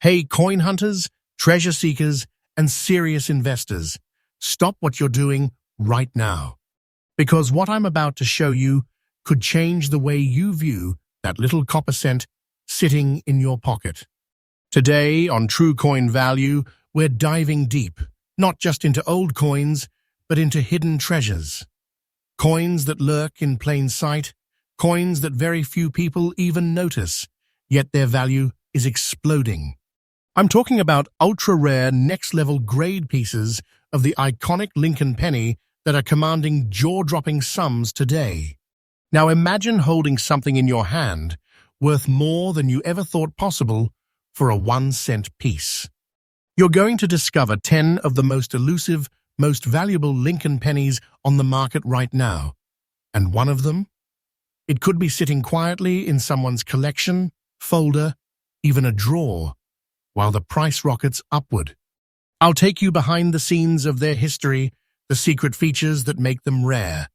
Hey, coin hunters, treasure seekers, and serious investors, stop what you're doing right now. Because what I'm about to show you could change the way you view that little copper cent sitting in your pocket. Today on True Coin Value, we're diving deep, not just into old coins, but into hidden treasures. Coins that lurk in plain sight, coins that very few people even notice, yet their value is exploding. I'm talking about ultra-rare, next-level grade pieces of the iconic Lincoln penny that are commanding jaw-dropping sums today. Now imagine holding something in your hand worth more than you ever thought possible for a 1-cent piece. You're going to discover 10 of the most elusive, most valuable Lincoln pennies on the market right now. And one of them? It could be sitting quietly in someone's collection, folder, even a drawer, while the price rockets upward. I'll take you behind the scenes of their history, the secret features that make them rare,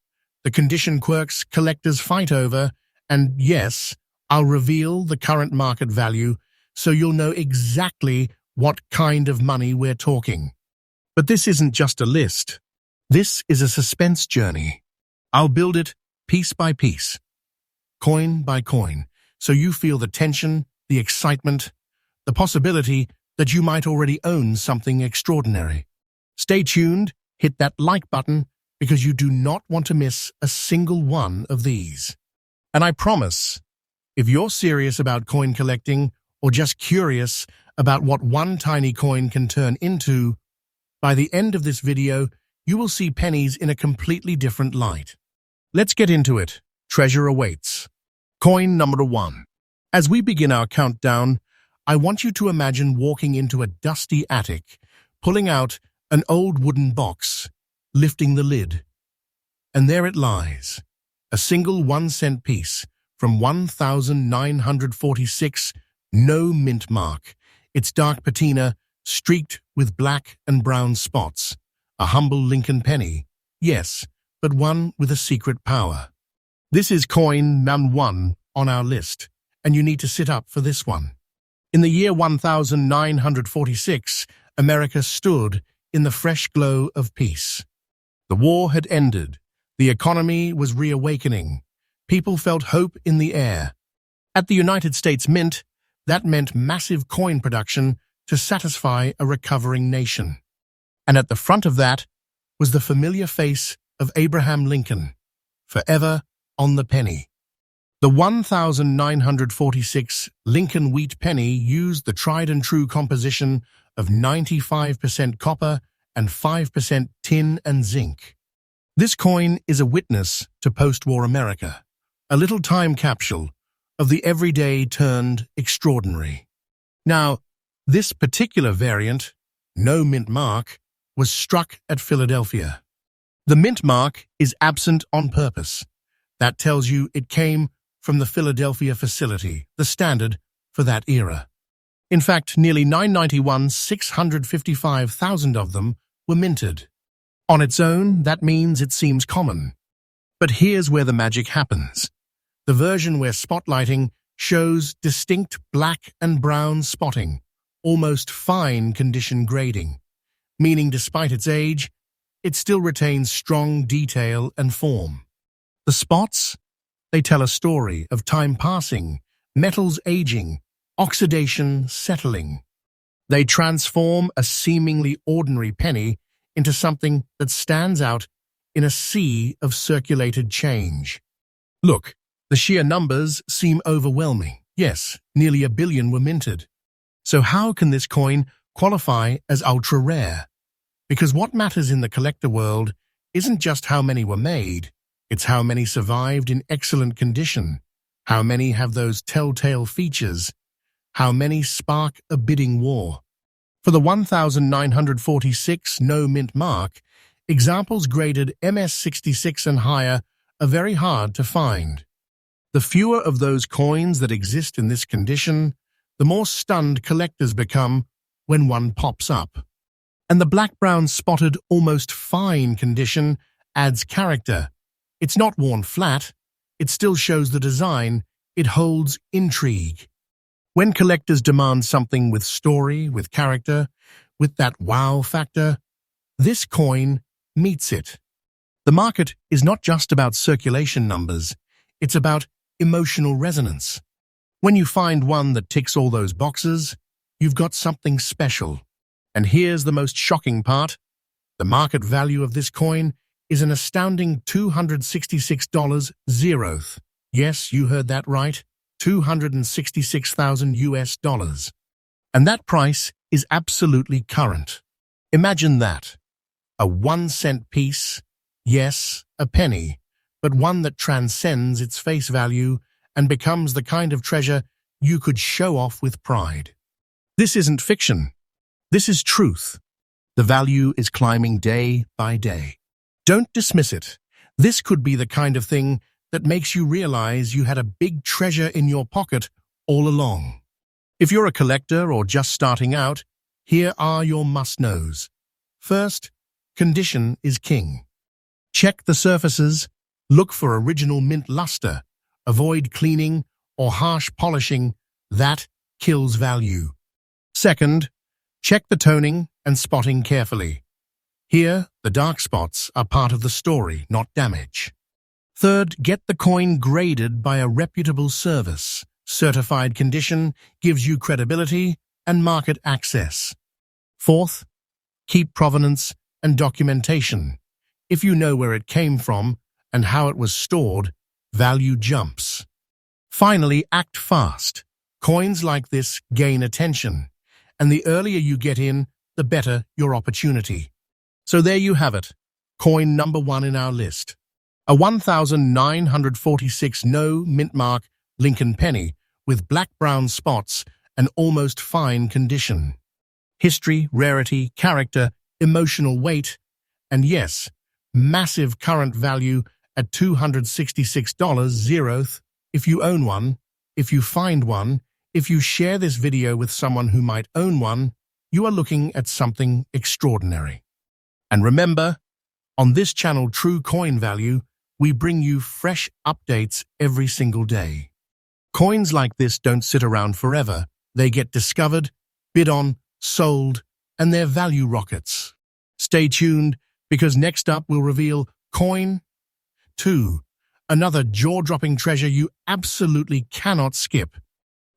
the condition quirks collectors fight over, and yes, I'll reveal the current market value so you'll know exactly what kind of money we're talking. But this isn't just a list. This is a suspense journey. I'll build it piece by piece, coin by coin, so you feel the tension, the excitement, the possibility that you might already own something extraordinary. Stay tuned, hit that like button, because you do not want to miss a single one of these. And I promise, if you're serious about coin collecting or just curious about what one tiny coin can turn into, by the end of this video, you will see pennies in a completely different light. Let's get into it. Treasure awaits. Coin number 1. As we begin our countdown, I want you to imagine walking into a dusty attic, pulling out an old wooden box, lifting the lid. And there it lies, a single 1-cent piece from 1946, no mint mark, its dark patina streaked with black and brown spots. A humble Lincoln penny, yes, but one with a secret power. This is coin number 1 on our list, and you need to sit up for this one. In the year 1946, America stood in the fresh glow of peace. The war had ended. The economy was reawakening. People felt hope in the air. At the United States Mint, that meant massive coin production to satisfy a recovering nation. And at the front of that was the familiar face of Abraham Lincoln, forever on the penny. The 1946 Lincoln wheat penny used the tried-and-true composition of 95% copper and 5% tin and zinc. This coin is a witness to post-war America, a little time capsule of the everyday turned extraordinary. Now, this particular variant, no mint mark, was struck at Philadelphia. The mint mark is absent on purpose. That tells you it came from the Philadelphia facility, the standard for that era. In fact, nearly 655,000 of them were minted. On its own, that means it seems common. But here's where the magic happens. The version we're spotlighting shows distinct black and brown spotting, almost fine condition grading, meaning despite its age, it still retains strong detail and form. The spots? They tell a story of time passing, metals aging, oxidation settling. They transform a seemingly ordinary penny into something that stands out in a sea of circulated change. Look, the sheer numbers seem overwhelming. Yes, nearly 1 billion were minted. So how can this coin qualify as ultra-rare? Because what matters in the collector world isn't just how many were made, it's how many survived in excellent condition, how many have those telltale features, how many spark a bidding war. For the 1946 no mint mark, examples graded MS66 and higher are very hard to find. The fewer of those coins that exist in this condition, the more stunned collectors become when one pops up. And the black-brown spotted, almost fine condition adds character. It's not worn flat, it still shows the design, it holds intrigue. When collectors demand something with story, with character, with that wow factor, this coin meets it. The market is not just about circulation numbers, it's about emotional resonance. When you find one that ticks all those boxes, you've got something special. And here's the most shocking part. The market value of this coin is an astounding $266. Yes, you heard that right. 266,000 US dollars. And that price is absolutely current. Imagine that. A 1-cent piece, yes, a penny, but one that transcends its face value and becomes the kind of treasure you could show off with pride. This isn't fiction. This is truth. The value is climbing day by day. Don't dismiss it. This could be the kind of thing that makes you realize you had a big treasure in your pocket all along. If you're a collector or just starting out, here are your must-knows. First, condition is king. Check the surfaces, look for original mint luster, avoid cleaning or harsh polishing, that kills value. Second, check the toning and spotting carefully. Here, the dark spots are part of the story, not damage. Third, get the coin graded by a reputable service. Certified condition gives you credibility and market access. Fourth, keep provenance and documentation. If you know where it came from and how it was stored, value jumps. Finally, act fast. Coins like this gain attention, and the earlier you get in, the better your opportunity. So there you have it, coin number 1 in our list. A 1946 no mint mark Lincoln penny with black-brown spots and almost fine condition. History, rarity, character, emotional weight, and yes, massive current value at $266. If you own one, if you find one, if you share this video with someone who might own one, you are looking at something extraordinary. And remember, on this channel True Coin Value, we bring you fresh updates every single day. Coins like this don't sit around forever. They get discovered, bid on, sold, and their value rockets. Stay tuned, because next up we'll reveal Coin 2, another jaw-dropping treasure you absolutely cannot skip.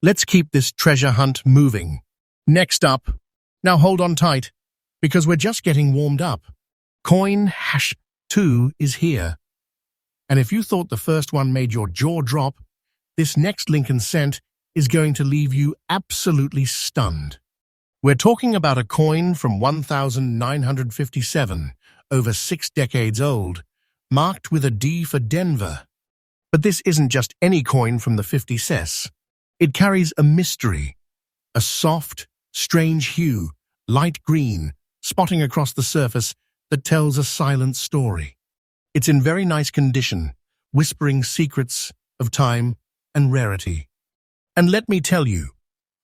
Let's keep this treasure hunt moving. Next up, now hold on tight, because we're just getting warmed up. Coin 2 is here. And if you thought the first one made your jaw drop, this next Lincoln cent is going to leave you absolutely stunned. We're talking about a coin from 1957, over 6 decades old, marked with a D for Denver. But this isn't just any coin from the 50s. It carries a mystery, a soft, strange hue, light green, spotting across the surface that tells a silent story. It's in very nice condition, whispering secrets of time and rarity. And let me tell you,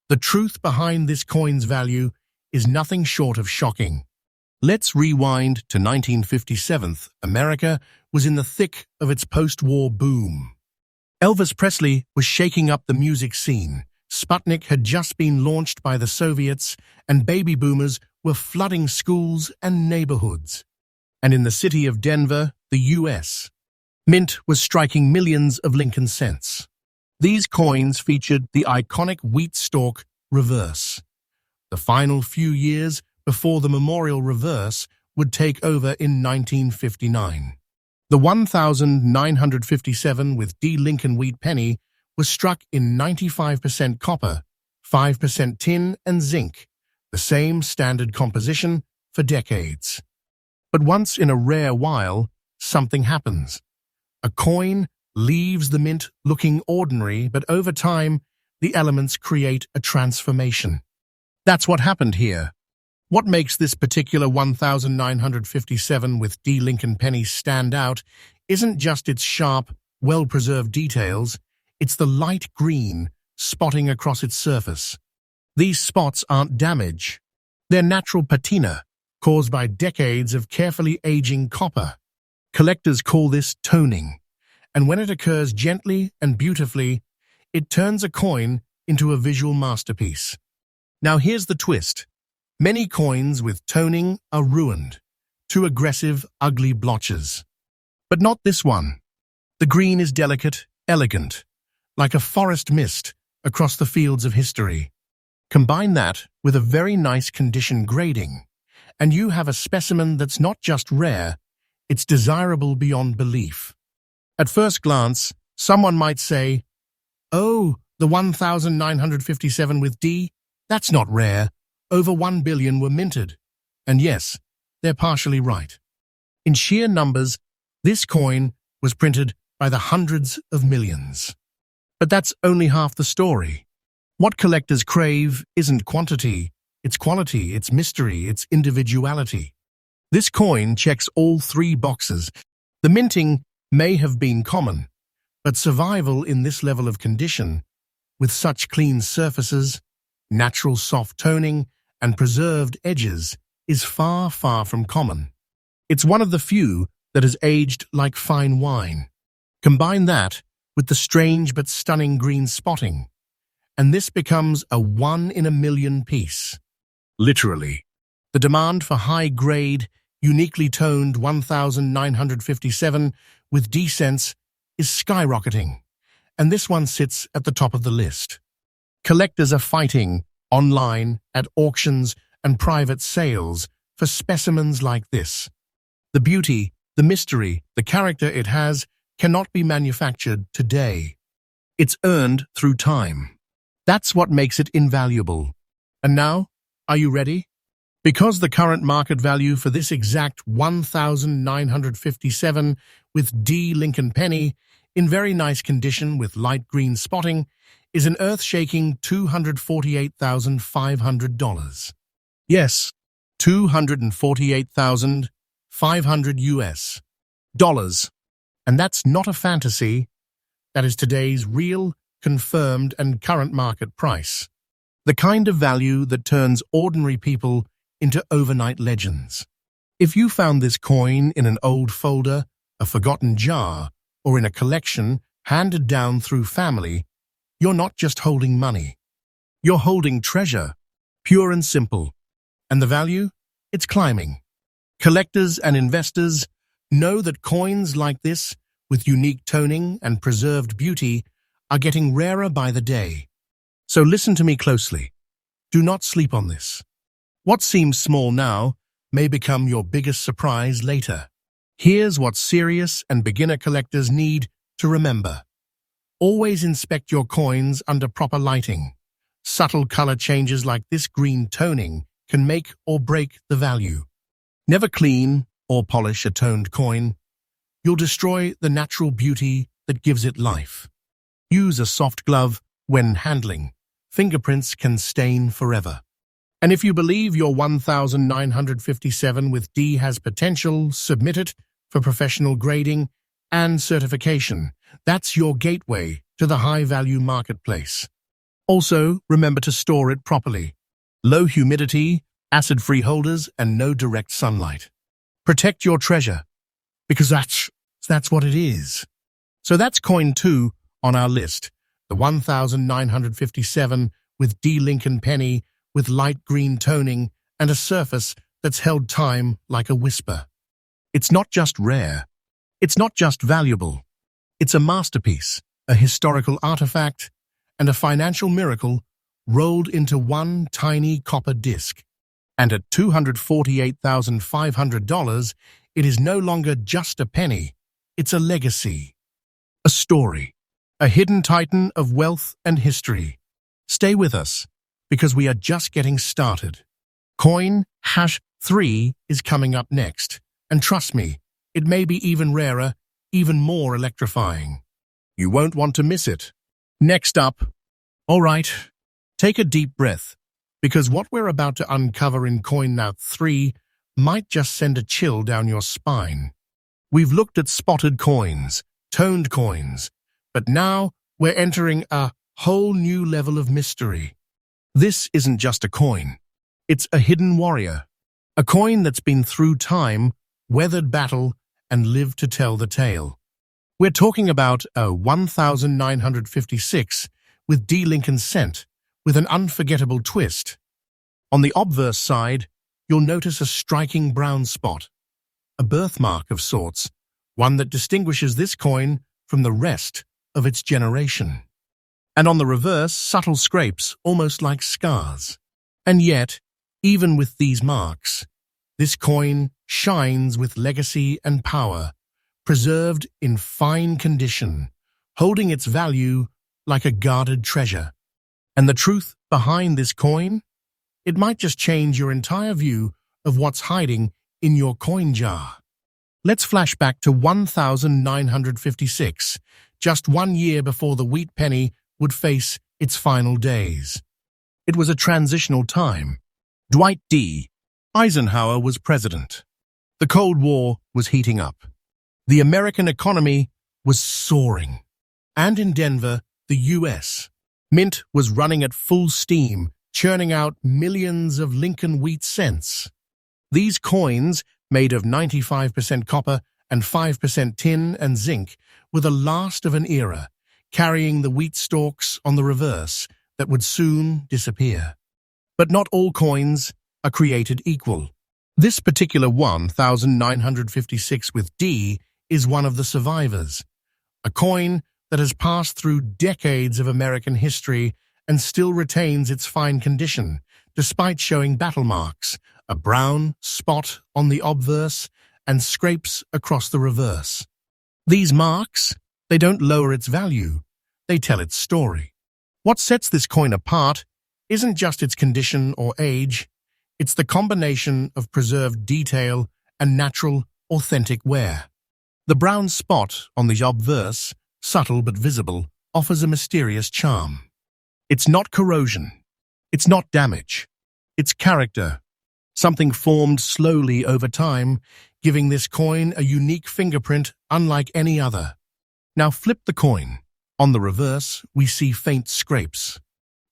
the truth behind this coin's value is nothing short of shocking. Let's rewind to 1957. America was in the thick of its post-war boom. Elvis Presley was shaking up the music scene. Sputnik had just been launched by the Soviets, and baby boomers were flooding schools and neighborhoods. And in the city of Denver, the U.S., mint was striking millions of Lincoln cents. These coins featured the iconic wheat stalk reverse. The final few years before the memorial reverse would take over in 1959. The 1957 with D Lincoln wheat penny was struck in 95% copper, 5% tin and zinc, the same standard composition for decades. But once in a rare while, something happens. A coin leaves the mint looking ordinary, but over time, the elements create a transformation. That's what happened here. What makes this particular 1957 with D Lincoln penny stand out isn't just its sharp, well-preserved details, it's the light green spotting across its surface. These spots aren't damage. They're natural patina, caused by decades of carefully aging copper. Collectors call this toning, and when it occurs gently and beautifully, it turns a coin into a visual masterpiece. Now here's the twist. Many coins with toning are ruined. Too aggressive, ugly blotches. But not this one. The green is delicate, elegant, like a forest mist across the fields of history. Combine that with a very nice condition grading, and you have a specimen that's not just rare, it's desirable beyond belief. At first glance, someone might say, "Oh, the 1957 with D? That's not rare. Over 1 billion were minted." And yes, they're partially right. In sheer numbers, this coin was printed by the hundreds of millions. But that's only half the story. What collectors crave isn't quantity, it's quality, it's mystery, it's individuality. This coin checks all three boxes. The minting may have been common, but survival in this level of condition, with such clean surfaces, natural soft toning, and preserved edges, is far, far from common. It's one of the few that has aged like fine wine. Combine that with the strange but stunning green spotting, and this becomes a 1 in a million piece. Literally. The demand for high-grade, uniquely toned 1957 with D cents is skyrocketing, and this one sits at the top of the list. Collectors are fighting online, at auctions, and private sales for specimens like this. The beauty, the mystery, the character it has cannot be manufactured today. It's earned through time. That's what makes it invaluable. And now, are you ready? Because the current market value for this exact 1957 with D Lincoln penny, in very nice condition with light green spotting, is an earth-shaking $248,500. Yes, $248,500 US dollars. And that's not a fantasy. That is today's real, confirmed and current market price. The kind of value that turns ordinary people into overnight legends. If you found this coin in an old folder, a forgotten jar, or in a collection handed down through family, you're not just holding money. You're holding treasure, pure and simple. And the value? It's climbing. Collectors and investors know that coins like this, with unique toning and preserved beauty, are getting rarer by the day. So listen to me closely. Do not sleep on this. What seems small now may become your biggest surprise later. Here's what serious and beginner collectors need to remember. Always inspect your coins under proper lighting. Subtle color changes like this green toning can make or break the value. Never clean or polish a toned coin. You'll destroy the natural beauty that gives it life. Use a soft glove when handling. Fingerprints can stain forever. And if you believe your 1957 with D has potential, submit it for professional grading and certification. That's your gateway to the high-value marketplace. Also, remember to store it properly. Low humidity, acid-free holders, and no direct sunlight. Protect your treasure, because that's what it is. So that's coin 2 on our list, the 1957 with D Lincoln penny with light green toning and a surface that's held time like a whisper. It's not just rare. It's not just valuable. It's a masterpiece, a historical artifact, and a financial miracle rolled into one tiny copper disc. And at $248,500, it is no longer just a penny. It's a legacy, a story, a hidden titan of wealth and history. Stay with us, because we are just getting started. Coin #3 is coming up next, and trust me, it may be even rarer, even more electrifying. You won't want to miss it. Next up, all right, take a deep breath, because what we're about to uncover in coin #3 might just send a chill down your spine. We've looked at spotted coins, toned coins, but now we're entering a whole new level of mystery. This isn't just a coin. It's a hidden warrior. A coin that's been through time, weathered battle, and lived to tell the tale. We're talking about a 1956 with D. Lincoln Cent, with an unforgettable twist. On the obverse side, you'll notice a striking brown spot, a birthmark of sorts, one that distinguishes this coin from the rest of its generation. And on the reverse, subtle scrapes, almost like scars. And yet, even with these marks, this coin shines with legacy and power, preserved in fine condition, holding its value like a guarded treasure. And the truth behind this coin? It might just change your entire view of what's hiding in your coin jar. Let's flash back to 1956, just 1 year before the wheat penny would face its final days. It was a transitional time. Dwight D. Eisenhower was president. The Cold War was heating up. The American economy was soaring. And in Denver, the U.S. Mint was running at full steam, churning out millions of Lincoln wheat cents. These coins, made of 95% copper and 5% tin and zinc, were the last of an era, carrying the wheat stalks on the reverse that would soon disappear. But not all coins are created equal. This particular 1956 with D is one of the survivors, a coin that has passed through decades of American history and still retains its fine condition, despite showing battle marks, a brown spot on the obverse, and scrapes across the reverse. These marks, they don't lower its value, they tell its story. What sets this coin apart isn't just its condition or age, it's the combination of preserved detail and natural, authentic wear. The brown spot on the obverse, subtle but visible, offers a mysterious charm. It's not corrosion, it's not damage, it's character, something formed slowly over time, giving this coin a unique fingerprint unlike any other. Now flip the coin. On the reverse, we see faint scrapes.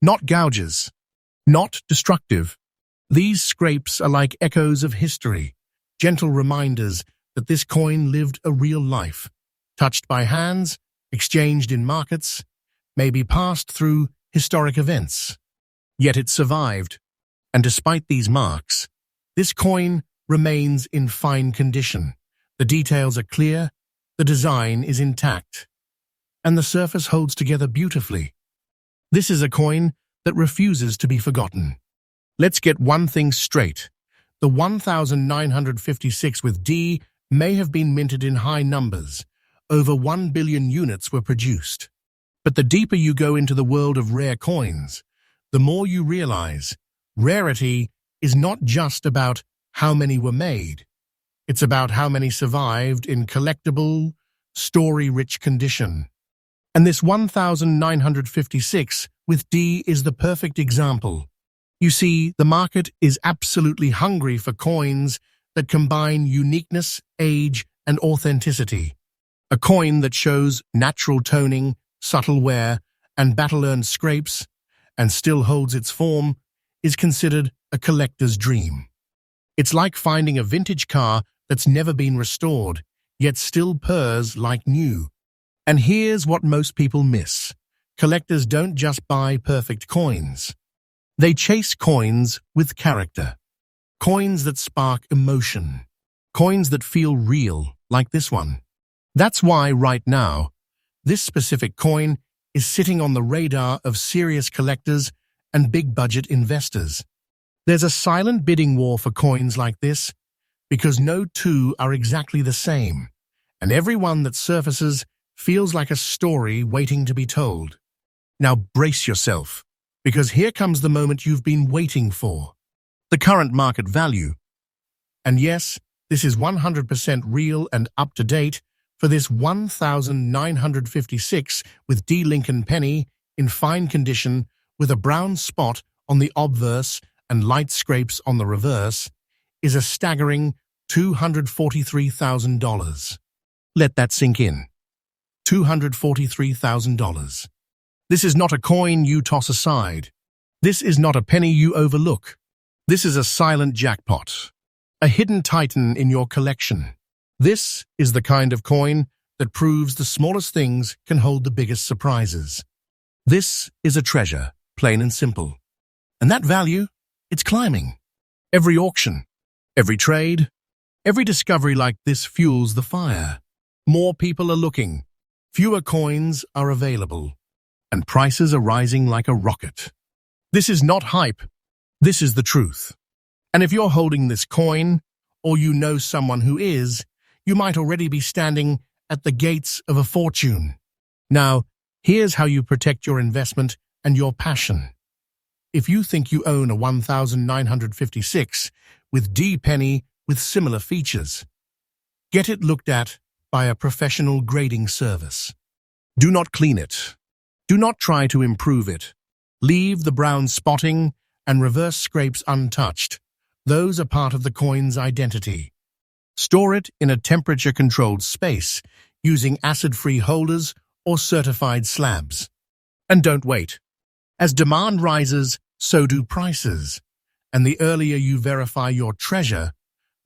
Not gouges, not destructive. These scrapes are like echoes of history, gentle reminders that this coin lived a real life, touched by hands, exchanged in markets, maybe passed through historic events. Yet it survived, and despite these marks, this coin remains in fine condition. The details are clear, the design is intact, and the surface holds together beautifully. This is a coin that refuses to be forgotten. Let's get one thing straight. The 1956 with D may have been minted in high numbers. Over 1 billion units were produced. But the deeper you go into the world of rare coins, the more you realize rarity is not just about how many were made. It's about how many survived in collectible, story-rich condition. And this 1956 with D is the perfect example. You see, the market is absolutely hungry for coins that combine uniqueness, age, and authenticity. A coin that shows natural toning, subtle wear, and battle-earned scrapes, and still holds its form, is considered a collector's dream. It's like finding a vintage car that's never been restored, yet still purrs like new. And here's what most people miss. Collectors don't just buy perfect coins. They chase coins with character. Coins that spark emotion. Coins that feel real, like this one. That's why, right now, this specific coin is sitting on the radar of serious collectors and big-budget investors. There's a silent bidding war for coins like this because no two are exactly the same, and every one that surfaces feels like a story waiting to be told. Now brace yourself, because here comes the moment you've been waiting for. The current market value. And yes, this is 100% real and up-to-date for this 1956 with D. Lincoln penny in fine condition with a brown spot on the obverse and light scrapes on the reverse is a staggering $243,000. Let that sink in. $243,000. This is not a coin you toss aside. This is not a penny you overlook. This is a silent jackpot, a hidden titan in your collection. This is the kind of coin that proves the smallest things can hold the biggest surprises. This is a treasure, plain and simple. And that value, it's climbing. Every auction, every trade, every discovery like this fuels the fire. More people are looking, fewer coins are available, and prices are rising like a rocket. This is not hype, this is the truth. And if you're holding this coin, or you know someone who is, you might already be standing at the gates of a fortune. Now, here's how you protect your investment and your passion. If you think you own a 1956 with D penny with similar features, get it looked at by a professional grading service. Do not clean it. Do not try to improve it. Leave the brown spotting and reverse scrapes untouched. Those are part of the coin's identity. Store it in a temperature-controlled space using acid-free holders or certified slabs. And don't wait. As demand rises, so do prices. And the earlier you verify your treasure,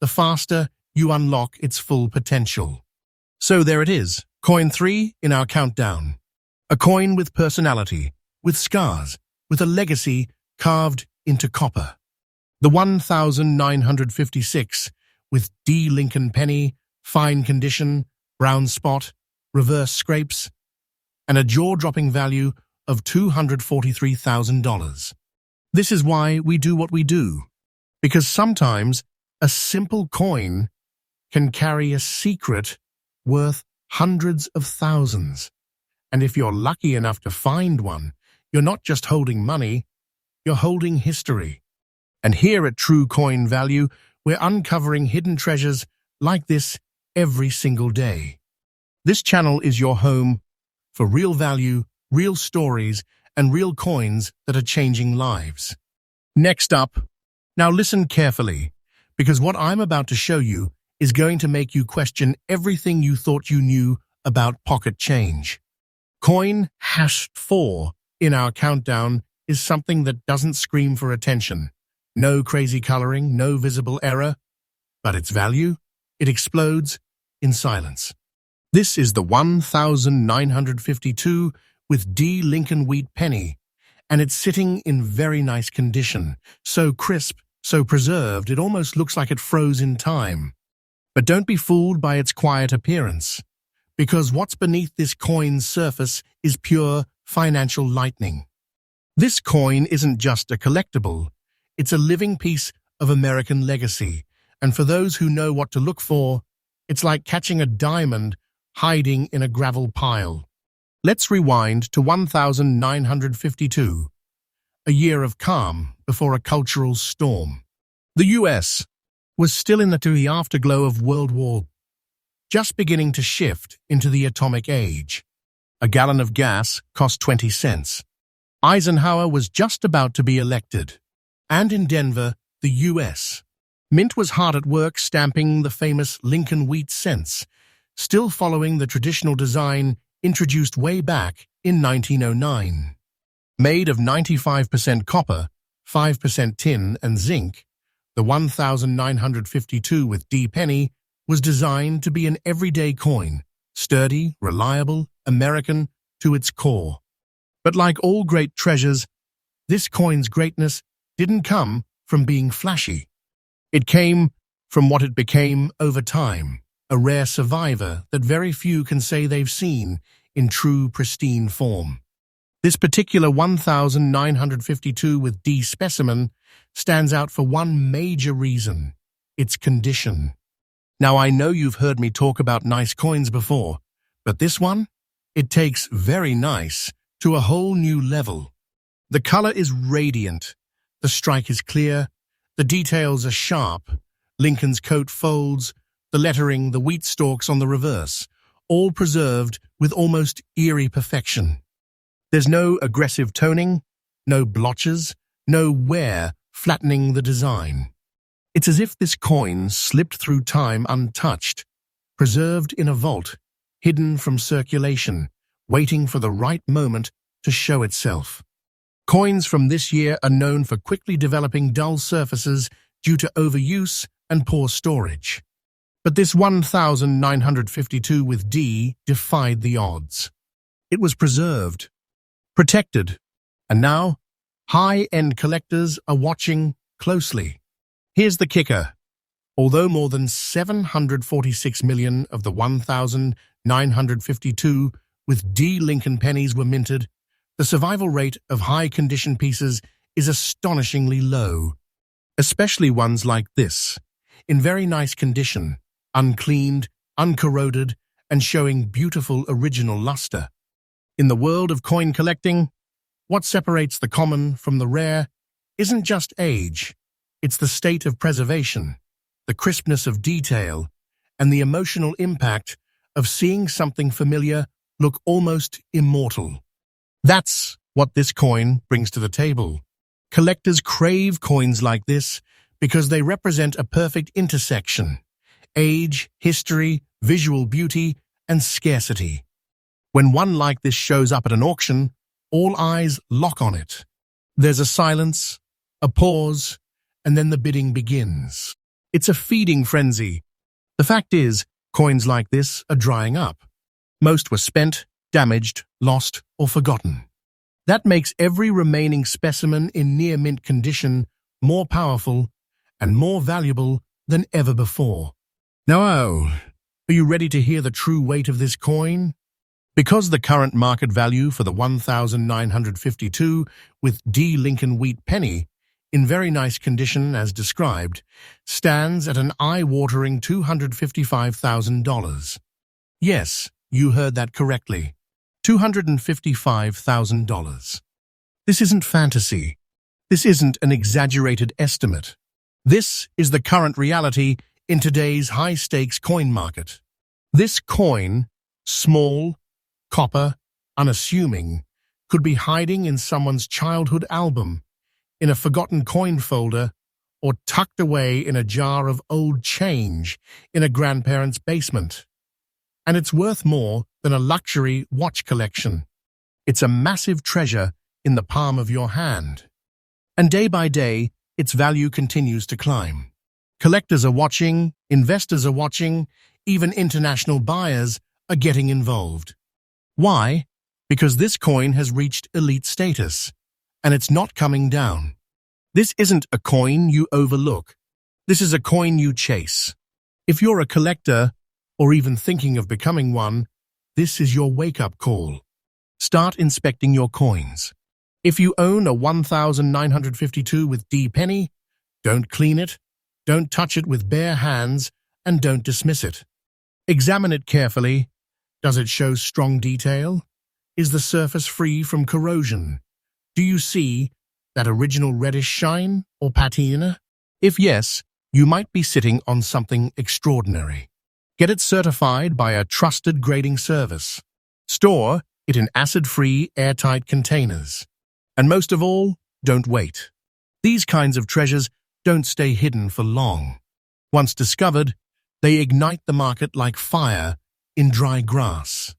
the faster you unlock its full potential. So there it is, coin 3 in our countdown. A coin with personality, with scars, with a legacy carved into copper. The 1956 with D Lincoln penny, fine condition, brown spot, reverse scrapes, and a jaw-dropping value of $243,000. This is why we do what we do, because sometimes a simple coin can carry a secret worth hundreds of thousands. And if you're lucky enough to find one, you're not just holding money, you're holding history. And here at True Coin Value, we're uncovering hidden treasures like this every single day. This channel is your home for real value, real stories, and real coins that are changing lives. Next up, now listen carefully, because what I'm about to show you is going to make you question everything you thought you knew about pocket change. Coin #4 in our countdown is something that doesn't scream for attention. No crazy coloring, no visible error, but its value, it explodes in silence. This is the 1952 with D Lincoln wheat penny, and it's sitting in very nice condition, so crisp, so preserved, it almost looks like it froze in time. But don't be fooled by its quiet appearance, because what's beneath this coin's surface is pure financial lightning. This coin isn't just a collectible, it's a living piece of American legacy, and for those who know what to look for, it's like catching a diamond hiding in a gravel pile. Let's rewind to 1952, a year of calm before a cultural storm. The US was still in the afterglow of World War, just beginning to shift into the atomic age. A gallon of gas cost 20 cents. Eisenhower was just about to be elected. And in Denver, the US, Mint was hard at work stamping the famous Lincoln wheat cents, still following the traditional design introduced way back in 1909. Made of 95% copper, 5% tin and zinc, the 1952 with D penny was designed to be an everyday coin, sturdy, reliable, American to its core. But like all great treasures, this coin's greatness didn't come from being flashy. It came from what it became over time, a rare survivor that very few can say they've seen in true pristine form. This particular 1952 with D specimen stands out for one major reason: its condition. Now, I know you've heard me talk about nice coins before, but this one, it takes very nice to a whole new level. The color is radiant, the strike is clear, the details are sharp, Lincoln's coat folds, the lettering, the wheat stalks on the reverse, all preserved with almost eerie perfection. There's no aggressive toning, no blotches, no wear flattening the design. It's as if this coin slipped through time untouched, preserved in a vault, hidden from circulation, waiting for the right moment to show itself. Coins from this year are known for quickly developing dull surfaces due to overuse and poor storage. But this 1952 with D defied the odds. It was preserved protected. And now, high-end collectors are watching closely. Here's the kicker. Although more than 746 million of the 1,952 with D Lincoln pennies were minted, the survival rate of high-condition pieces is astonishingly low, especially ones like this, in very nice condition, uncleaned, uncorroded, and showing beautiful original luster. In the world of coin collecting, what separates the common from the rare isn't just age, it's the state of preservation, the crispness of detail, and the emotional impact of seeing something familiar look almost immortal. That's what this coin brings to the table. Collectors crave coins like this because they represent a perfect intersection: age, history, visual beauty, and scarcity. When one like this shows up at an auction, all eyes lock on it. There's a silence, a pause, and then the bidding begins. It's a feeding frenzy. The fact is, coins like this are drying up. Most were spent, damaged, lost, or forgotten. That makes every remaining specimen in near-mint condition more powerful and more valuable than ever before. Now, are you ready to hear the true weight of this coin? Because the current market value for the 1,952 with D Lincoln wheat penny, in very nice condition as described, stands at an eye-watering $255,000. Yes, you heard that correctly. $255,000. This isn't fantasy. This isn't an exaggerated estimate. This is the current reality in today's high-stakes coin market. This coin, small, copper, unassuming, could be hiding in someone's childhood album, in a forgotten coin folder, or tucked away in a jar of old change in a grandparent's basement. And it's worth more than a luxury watch collection. It's a massive treasure in the palm of your hand. And day by day, its value continues to climb. Collectors are watching, investors are watching, even international buyers are getting involved. Why? Because this coin has reached elite status, and it's not coming down. This isn't a coin you overlook. This is a coin you chase. If you're a collector, or even thinking of becoming one, this is your wake-up call. Start inspecting your coins. If you own a 1,952 with D penny, don't clean it, don't touch it with bare hands, and don't dismiss it. Examine it carefully. Does it show strong detail? Is the surface free from corrosion? Do you see that original reddish shine or patina? If yes, you might be sitting on something extraordinary. Get it certified by a trusted grading service. Store it in acid-free, airtight containers. And most of all, don't wait. These kinds of treasures don't stay hidden for long. Once discovered, they ignite the market like fire in dry grass.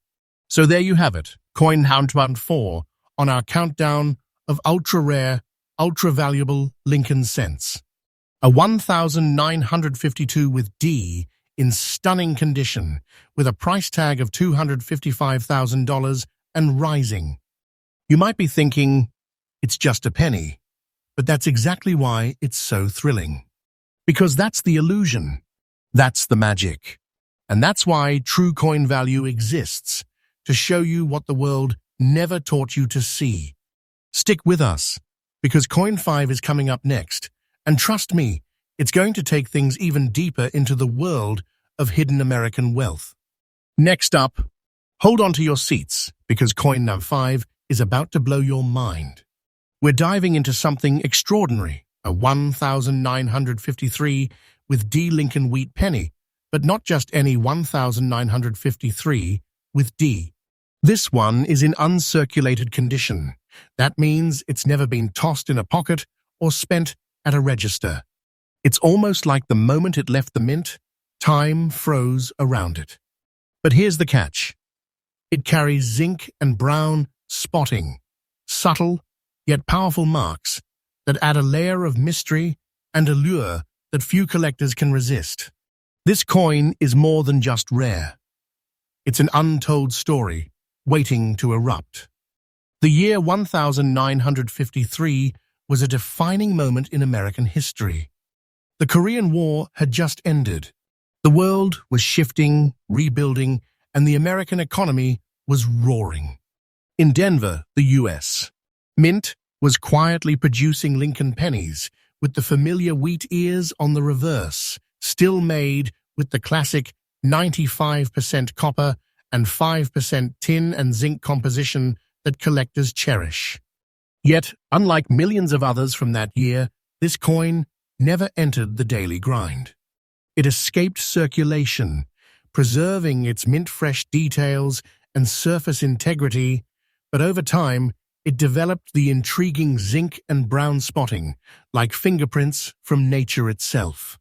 So there you have it, Coin Countdown 4 on our countdown of ultra-rare, ultra-valuable Lincoln cents. A 1,952 with D in stunning condition, with a price tag of $255,000 and rising. You might be thinking, it's just a penny, but that's exactly why it's so thrilling. Because that's the illusion. That's the magic. And that's why true coin value exists, to show you what the world never taught you to see. Stick with us, because Coin 5 is coming up next, and trust me, it's going to take things even deeper into the world of hidden American wealth. Next up, hold on to your seats, because Coin 5 is about to blow your mind. We're diving into something extraordinary, a 1,953 with D Lincoln wheat penny, but not just any 1,953 with D. This one is in uncirculated condition. That means it's never been tossed in a pocket or spent at a register. It's almost like the moment it left the mint, time froze around it. But here's the catch. It carries zinc and brown spotting, subtle yet powerful marks that add a layer of mystery and allure that few collectors can resist. This coin is more than just rare. It's an untold story waiting to erupt. The year 1953 was a defining moment in American history. The Korean War had just ended. The world was shifting, rebuilding, and the American economy was roaring. In Denver, the U.S., Mint was quietly producing Lincoln pennies, with the familiar wheat ears on the reverse, still made with the classic 95% copper and 5% tin and zinc composition that collectors cherish. Yet, unlike millions of others from that year, this coin never entered the daily grind. It escaped circulation, preserving its mint-fresh details and surface integrity, but over time, it developed the intriguing zinc and brown spotting, like fingerprints from nature itself.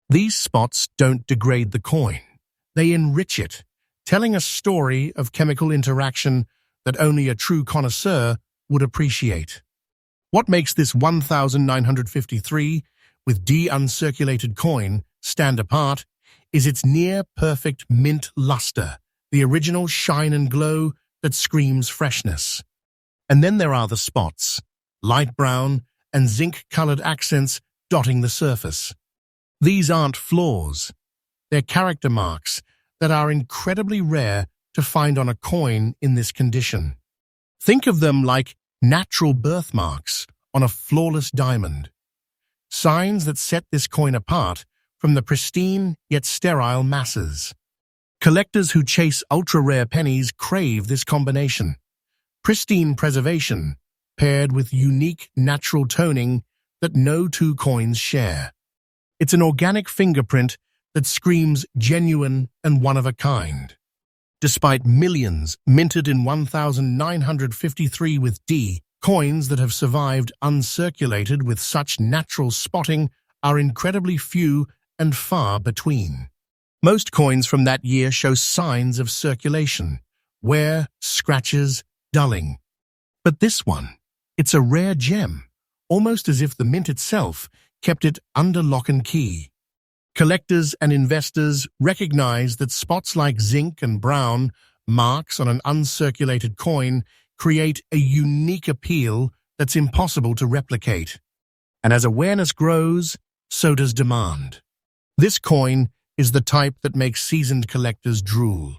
These spots don't degrade the coin. They enrich it, telling a story of chemical interaction that only a true connoisseur would appreciate. What makes this 1953 with D uncirculated coin stand apart is its near-perfect mint luster, the original shine and glow that screams freshness. And then there are the spots, light brown and zinc-colored accents dotting the surface. These aren't flaws. They're character marks that are incredibly rare to find on a coin in this condition. Think of them like natural birthmarks on a flawless diamond, signs that set this coin apart from the pristine yet sterile masses. Collectors who chase ultra-rare pennies crave this combination. Pristine preservation, paired with unique natural toning that no two coins share. It's an organic fingerprint that screams genuine and one-of-a-kind. Despite millions minted in 1953 with D, coins that have survived uncirculated with such natural spotting are incredibly few and far between. Most coins from that year show signs of circulation, wear, scratches, dulling. But this one, it's a rare gem, almost as if the mint itself kept it under lock and key. Collectors and investors recognize that spots like zinc and brown, marks on an uncirculated coin, create a unique appeal that's impossible to replicate. And as awareness grows, so does demand. This coin is the type that makes seasoned collectors drool,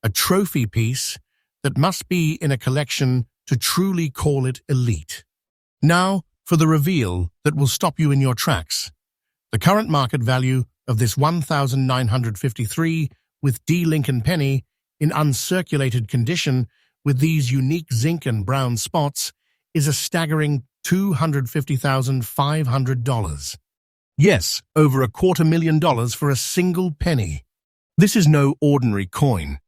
a trophy piece that must be in a collection to truly call it elite. Now, for the reveal that will stop you in your tracks. The current market value of this 1953 with D Lincoln penny in uncirculated condition with these unique zinc and brown spots is a staggering $250,500. Yes, over $250,000 for a single penny. This is no ordinary coin.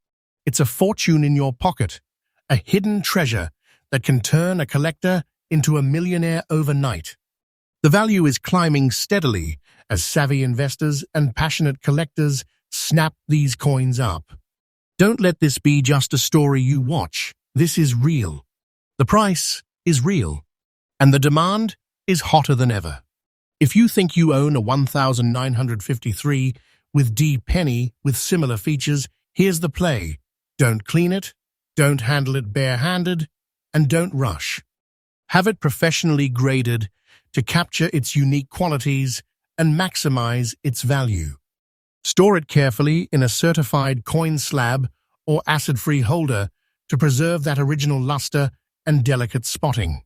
It's a fortune in your pocket, a hidden treasure that can turn a collector into a millionaire overnight. The value is climbing steadily as savvy investors and passionate collectors snap these coins up. Don't let this be just a story you watch. This is real. The price is real, and the demand is hotter than ever. If you think you own a 1953 with D penny with similar features, here's the play. Don't clean it, don't handle it bare-handed, and don't rush. Have it professionally graded to capture its unique qualities and maximize its value. Store it carefully in a certified coin slab or acid-free holder to preserve that original luster and delicate spotting.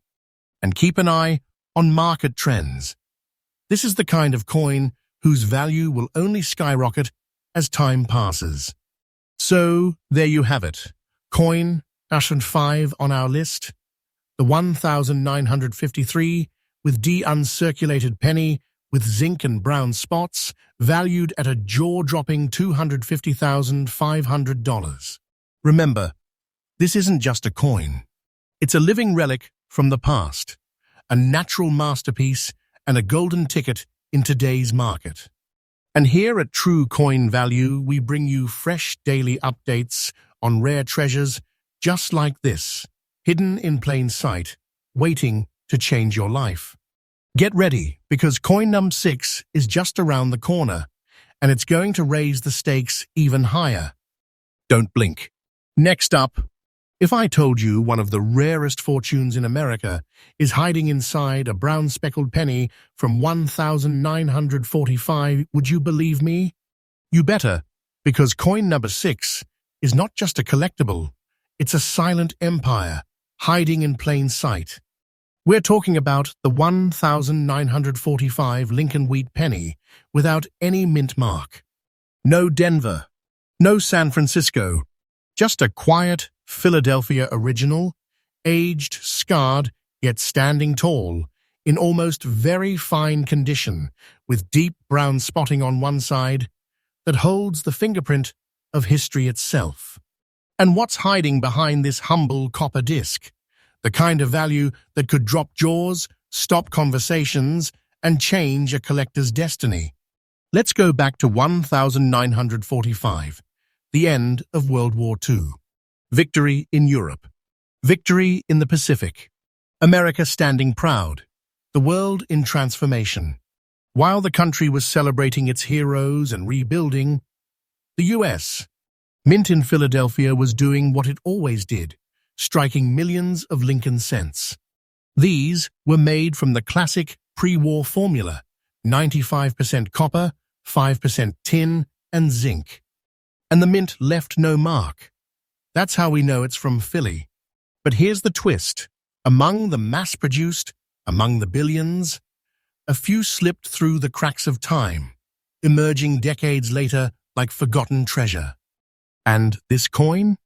And keep an eye on market trends. This is the kind of coin whose value will only skyrocket as time passes. So, there you have it. Coin #5 on our list. The 1953 with D uncirculated penny with zinc and brown spots, valued at a jaw-dropping $250,500. Remember, this isn't just a coin. It's a living relic from the past, a natural masterpiece and a golden ticket in today's market. And here at True Coin Value, we bring you fresh daily updates on rare treasures just like this, hidden in plain sight, waiting to change your life. Get ready, because coin number 6 is just around the corner, and it's going to raise the stakes even higher. Don't blink. Next up, If I told you one of the rarest fortunes in America is hiding inside a brown speckled penny from 1945, would you believe me? You better, because coin number 6 is not just a collectible, it's a silent empire hiding in plain sight. We're talking about the 1945 Lincoln Wheat penny without any mint mark. No Denver, no San Francisco, just a quiet Philadelphia original, aged, scarred, yet standing tall, in almost very fine condition, with deep brown spotting on one side that holds the fingerprint of history itself. And what's hiding behind this humble copper disc? The kind of value that could drop jaws, stop conversations, and change a collector's destiny. Let's go back to 1945, the end of World War II. Victory in Europe. Victory in the Pacific. America standing proud. The world in transformation. While the country was celebrating its heroes and rebuilding, the U.S. Mint in Philadelphia was doing what it always did, striking millions of Lincoln cents. These were made from the classic pre-war formula, 95% copper, 5% tin, and zinc. And the mint left no mark. That's how we know it's from Philly. But here's the twist. Among the mass-produced, among the billions, a few slipped through the cracks of time, emerging decades later like forgotten treasure. And this coin,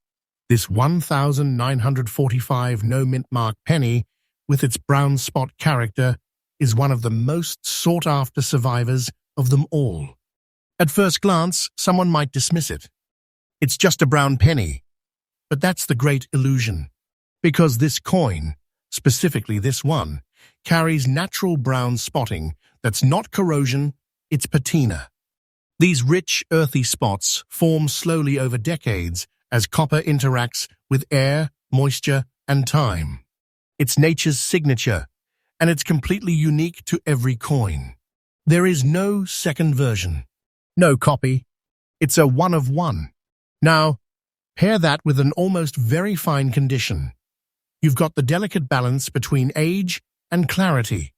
this 1945 no-mint mark penny, with its brown spot character, is one of the most sought-after survivors of them all. At first glance, someone might dismiss it. It's just a brown penny. But that's the great illusion, because this coin, specifically this one, carries natural brown spotting that's not corrosion, it's patina. These rich, earthy spots form slowly over decades as copper interacts with air, moisture, and time. It's nature's signature, and it's completely unique to every coin. There is no second version, no copy. It's a one of one. Now, pair that with an almost very fine condition. You've got the delicate balance between age and clarity.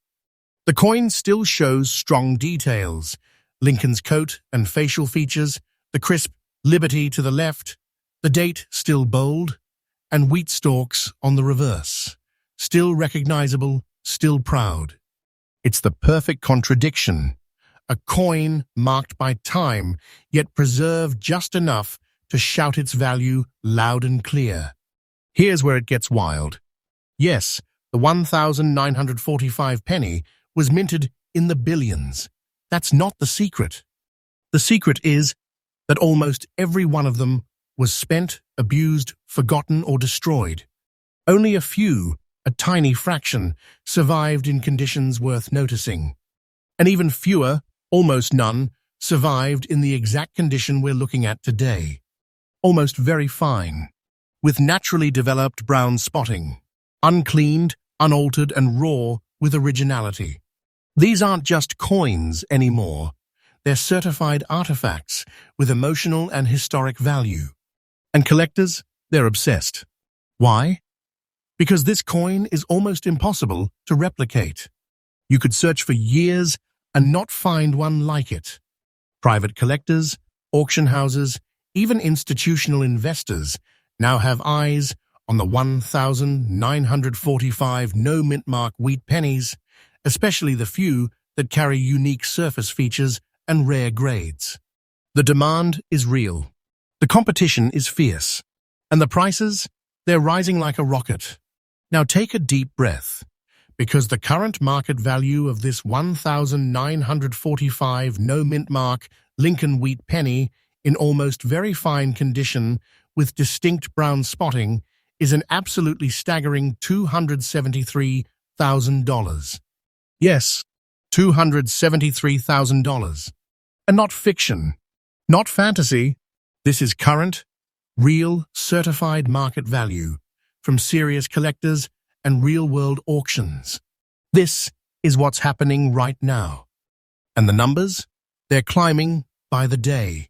The coin still shows strong details, Lincoln's coat and facial features, the crisp Liberty to the left, the date still bold, and wheat stalks on the reverse. Still recognizable, still proud. It's the perfect contradiction. A coin marked by time, yet preserved just enough to shout its value loud and clear. Here's where it gets wild. Yes, the 1945 penny was minted in the billions. That's not the secret. The secret is that almost every one of them was spent, abused, forgotten, or destroyed. Only a few, a tiny fraction, survived in conditions worth noticing. And even fewer, almost none, survived in the exact condition we're looking at today. Almost very fine, with naturally developed brown spotting, uncleaned, unaltered, and raw with originality. These aren't just coins anymore. They're certified artifacts with emotional and historic value. And collectors, they're obsessed. Why? Because this coin is almost impossible to replicate. You could search for years and not find one like it. Private collectors, auction houses, even institutional investors now have eyes on the 1945 no-mint mark wheat pennies, especially the few that carry unique surface features and rare grades. The demand is real. The competition is fierce. And the prices, they're rising like a rocket. Now take a deep breath, because the current market value of this 1945 no-mint mark Lincoln wheat penny in almost very fine condition with distinct brown spotting is an absolutely staggering $273,000. Yes, $273,000. And not fiction, not fantasy. This is current, real, certified market value from serious collectors and real-world auctions. This is what's happening right now. And the numbers? They're climbing by the day.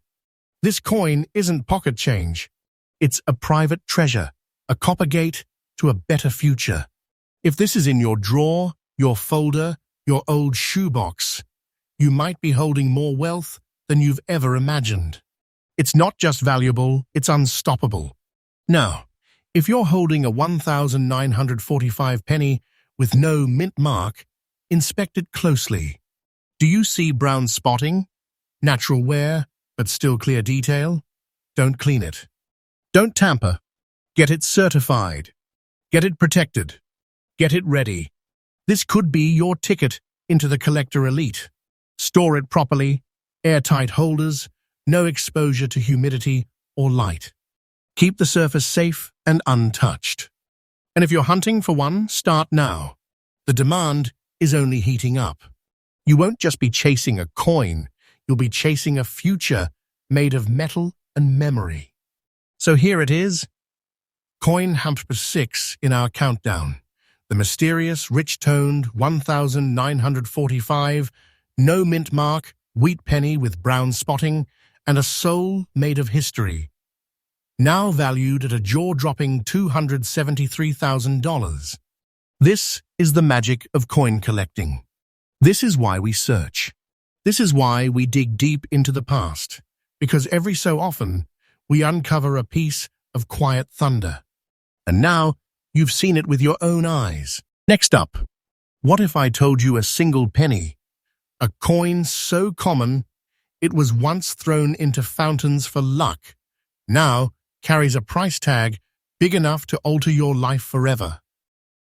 This coin isn't pocket change. It's a private treasure, a copper gate to a better future. If this is in your drawer, your folder, your old shoebox, you might be holding more wealth than you've ever imagined. It's not just valuable, it's unstoppable. Now, if you're holding a 1,945 penny with no mint mark, inspect it closely. Do you see brown spotting? Natural wear, but still clear detail? Don't clean it. Don't tamper. Get it certified. Get it protected. Get it ready. This could be your ticket into the collector elite. Store it properly, airtight holders, no exposure to humidity or light. Keep the surface safe and untouched. And if you're hunting for one, start now. The demand is only heating up. You won't just be chasing a coin, you'll be chasing a future made of metal and memory. So here it is, coin number 6 in our countdown. The mysterious, rich-toned 1,945, no mint mark, wheat penny with brown spotting, and a soul made of history. Now valued at a jaw-dropping $273,000. This is the magic of coin collecting. This is why we search. This is why we dig deep into the past, because every so often we uncover a piece of quiet thunder. And now you've seen it with your own eyes. Next up, what if I told you a single penny, a coin so common it was once thrown into fountains for luck, now carries a price tag big enough to alter your life forever?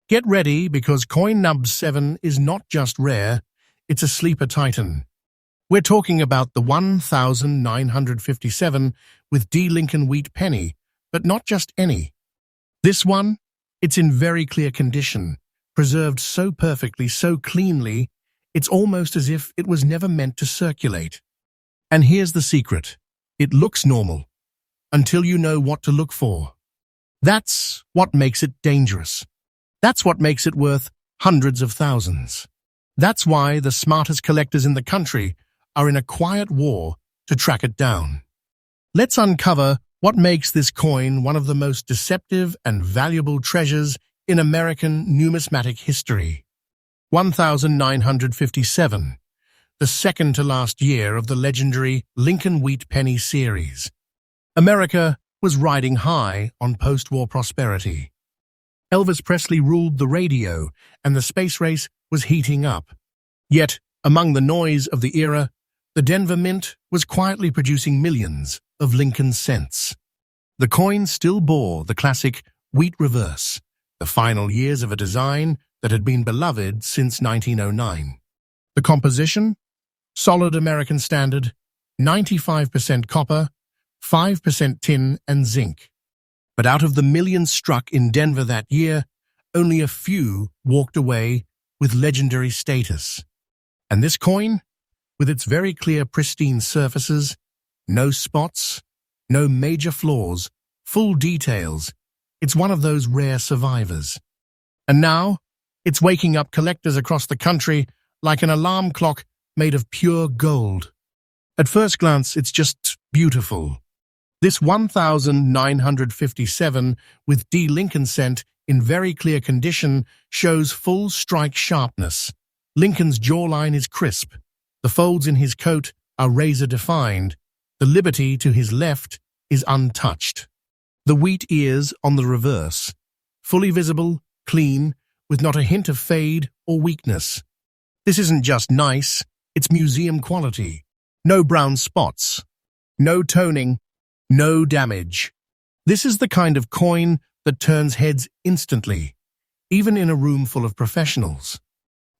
Get ready, because coin number 7 is not just rare, it's a sleeper titan. We're talking about the 1,957 with D. Lincoln wheat penny, but not just any. This one, it's in very clear condition, preserved so perfectly, so cleanly, it's almost as if it was never meant to circulate. And here's the secret. It looks normal, until you know what to look for. That's what makes it dangerous. That's what makes it worth hundreds of thousands. That's why the smartest collectors in the country are in a quiet war to track it down. Let's uncover what makes this coin one of the most deceptive and valuable treasures in American numismatic history. 1,957, the second to last year of the legendary Lincoln wheat penny series. America was riding high on post-war prosperity. Elvis Presley ruled the radio, and the space race was heating up. Yet, among the noise of the era, the Denver Mint was quietly producing millions of Lincoln cents. The coin still bore the classic wheat reverse, the final years of a design that had been beloved since 1909. The composition? Solid American standard, 95% copper, 5% tin and zinc. But out of the millions struck in Denver that year, only a few walked away with legendary status. And this coin, with its very clear pristine surfaces, no spots, no major flaws, full details, it's one of those rare survivors. And now, it's waking up collectors across the country like an alarm clock made of pure gold. At first glance, it's just beautiful. This 1,957 with D. Lincoln cent in very clear condition shows full strike sharpness. Lincoln's jawline is crisp. The folds in his coat are razor-defined. The liberty to his left is untouched. The wheat ears on the reverse, fully visible, clean, with not a hint of fade or weakness. This isn't just nice, it's museum quality. No brown spots, no toning, no damage. This is the kind of coin that turns heads instantly, even in a room full of professionals.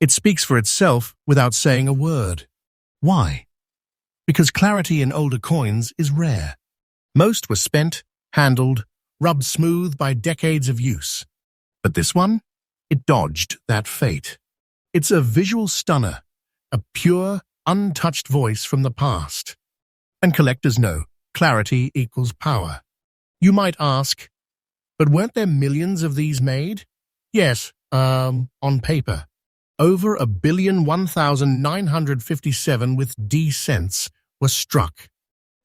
It speaks for itself without saying a word. Why? Because clarity in older coins is rare. Most were spent, handled, rubbed smooth by decades of use. But this one? It dodged that fate. It's a visual stunner, a pure, untouched voice from the past. And collectors know clarity equals power. You might ask, but weren't there millions of these made? Yes, on paper. Over 1,001,957 with D cents were struck.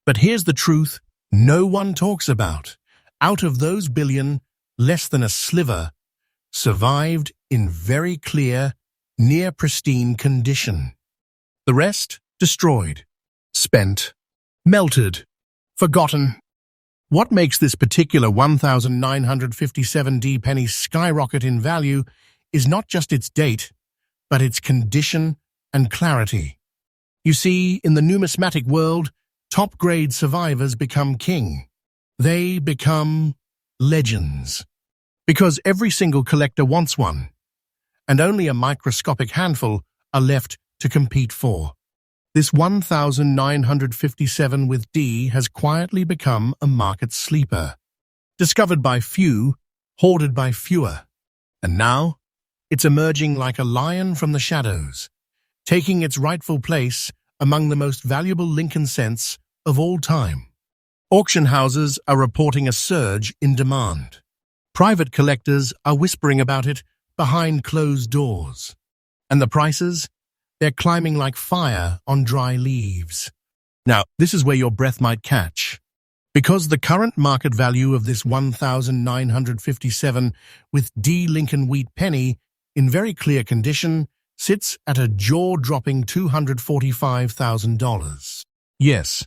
But here's the truth no one talks about. Out of those billion, less than a sliver, survived in very clear, near-pristine condition. The rest destroyed, spent, melted, forgotten. What makes this particular 1957D penny skyrocket in value is not just its date, but its condition and clarity. You see, in the numismatic world, top-grade survivors become king. They become legends. Because every single collector wants one, and only a microscopic handful are left to compete for. This 1957 with D has quietly become a market sleeper. Discovered by few, hoarded by fewer. And now, it's emerging like a lion from the shadows, taking its rightful place among the most valuable Lincoln cents of all time. Auction houses are reporting a surge in demand. Private collectors are whispering about it behind closed doors. And the prices? They're climbing like fire on dry leaves. Now, this is where your breath might catch. Because the current market value of this 1957 with D Lincoln wheat penny in very clear condition sits at a jaw-dropping $245,000. Yes,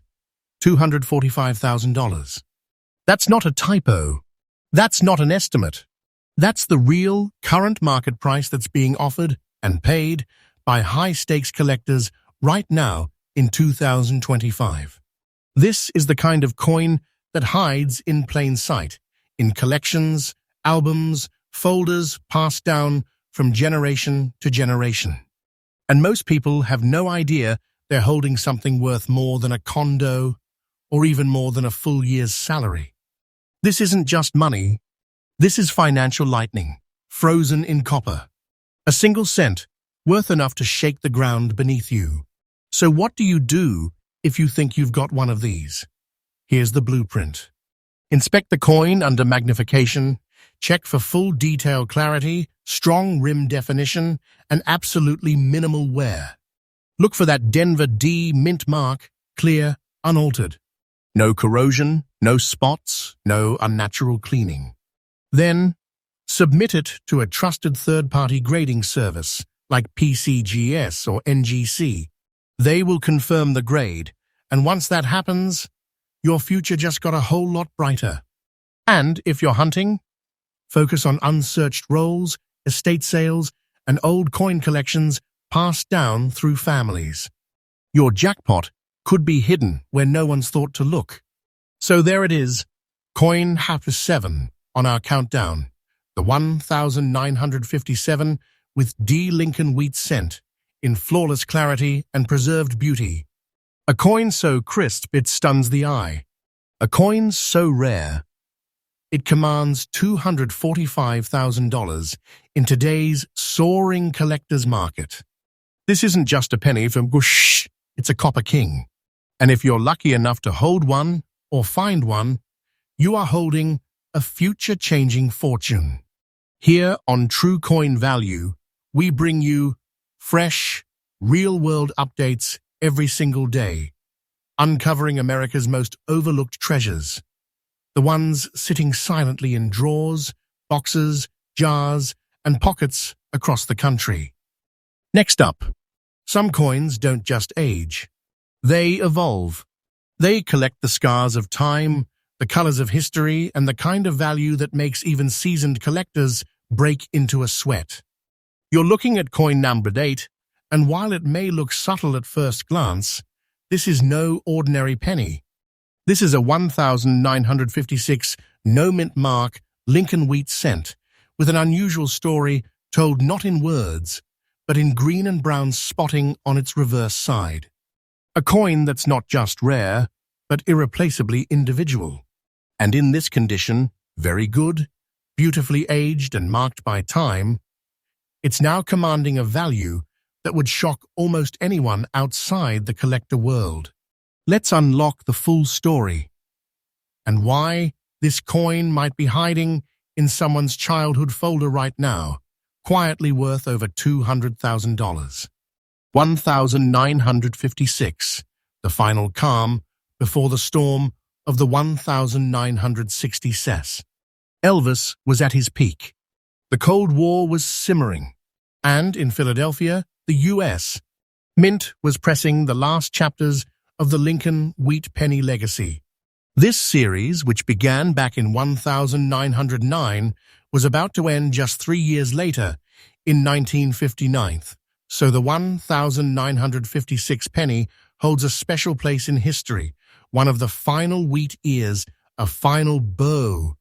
$245,000. That's not a typo. That's not an estimate. That's the real, current market price that's being offered and paid by high-stakes collectors right now in 2025. This is the kind of coin that hides in plain sight, in collections, albums, folders passed down from generation to generation. And most people have no idea they're holding something worth more than a condo or even more than a full year's salary. This isn't just money. This is financial lightning, frozen in copper. A single cent, worth enough to shake the ground beneath you. So what do you do if you think you've got one of these? Here's the blueprint. Inspect the coin under magnification, check for full detail clarity, strong rim definition, and absolutely minimal wear. Look for that Denver D mint mark, clear, unaltered. No corrosion, no spots, no unnatural cleaning. Then, submit it to a trusted third-party grading service like PCGS or NGC. They will confirm the grade, and once that happens, your future just got a whole lot brighter. And if you're hunting, focus on unsearched rolls, estate sales, and old coin collections passed down through families. Your jackpot could be hidden where no one's thought to look. So there it is, coin after 7 on our countdown, the 1957 with D Lincoln wheat cent, in flawless clarity and preserved beauty. A coin so crisp it stuns the eye. A coin so rare, it commands $245,000 in today's soaring collector's market. This isn't just a penny from Gush, it's a copper king. And if you're lucky enough to hold one or find one, you are holding a future-changing fortune. Here on True Coin Value, we bring you fresh, real-world updates every single day, uncovering America's most overlooked treasures, the ones sitting silently in drawers, boxes, jars, and pockets across the country. Next up, some coins don't just age. They evolve. They collect the scars of time, the colors of history, and the kind of value that makes even seasoned collectors break into a sweat. You're looking at coin number 8, and while it may look subtle at first glance, this is no ordinary penny. This is a 1956 no-mint mark Lincoln wheat cent with an unusual story told not in words, but in green and brown spotting on its reverse side. A coin that's not just rare, but irreplaceably individual. And in this condition, very good, beautifully aged and marked by time, it's now commanding a value that would shock almost anyone outside the collector world. Let's unlock the full story and why this coin might be hiding in someone's childhood folder right now, quietly worth over $200,000. 1956, the final calm before the storm of the 1960 cess. Elvis was at his peak. The Cold War was simmering. And in Philadelphia, the U.S., Mint was pressing the last chapters of the Lincoln wheat penny legacy. This series, which began back in 1909, was about to end just 3 years later, in 1959. So the 1956 penny holds a special place in history, one of the final wheat ears, a final bow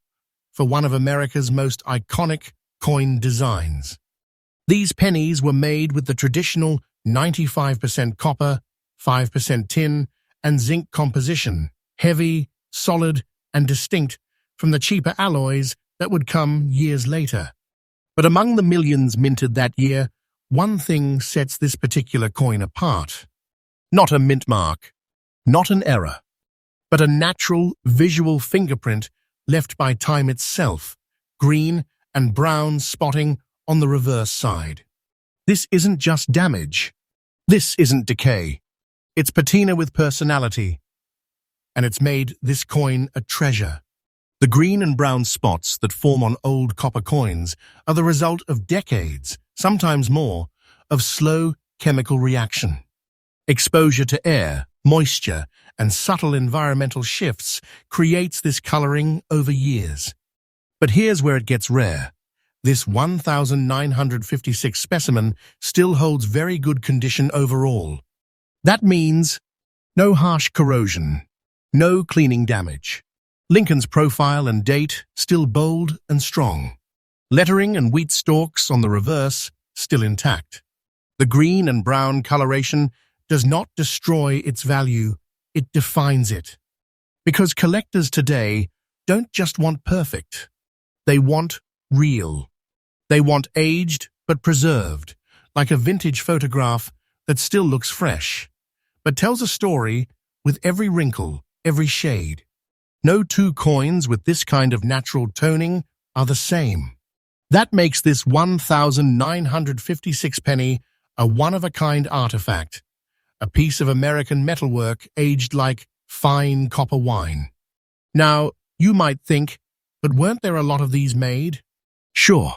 for one of America's most iconic coin designs. These pennies were made with the traditional 95% copper, 5% tin, and zinc composition, heavy, solid, and distinct from the cheaper alloys that would come years later. But among the millions minted that year, one thing sets this particular coin apart. Not a mint mark, not an error, but a natural visual fingerprint left by time itself, green and brown spotting on the reverse side. This isn't just damage. This isn't decay. It's patina with personality. And it's made this coin a treasure. The green and brown spots that form on old copper coins are the result of decades, sometimes more, of slow chemical reaction. Exposure to air, moisture, and subtle environmental shifts creates this coloring over years. But here's where it gets rare. This 1956 specimen still holds very good condition overall. That means no harsh corrosion, no cleaning damage. Lincoln's profile and date still bold and strong. Lettering and wheat stalks on the reverse still intact. The green and brown coloration does not destroy its value, it defines it. Because collectors today don't just want perfect. They want real. They want aged but preserved, like a vintage photograph that still looks fresh, but tells a story with every wrinkle, every shade. No two coins with this kind of natural toning are the same. That makes this 1956 penny a one-of-a-kind artifact, a piece of American metalwork aged like fine copper wine. Now, you might think, but weren't there a lot of these made? Sure,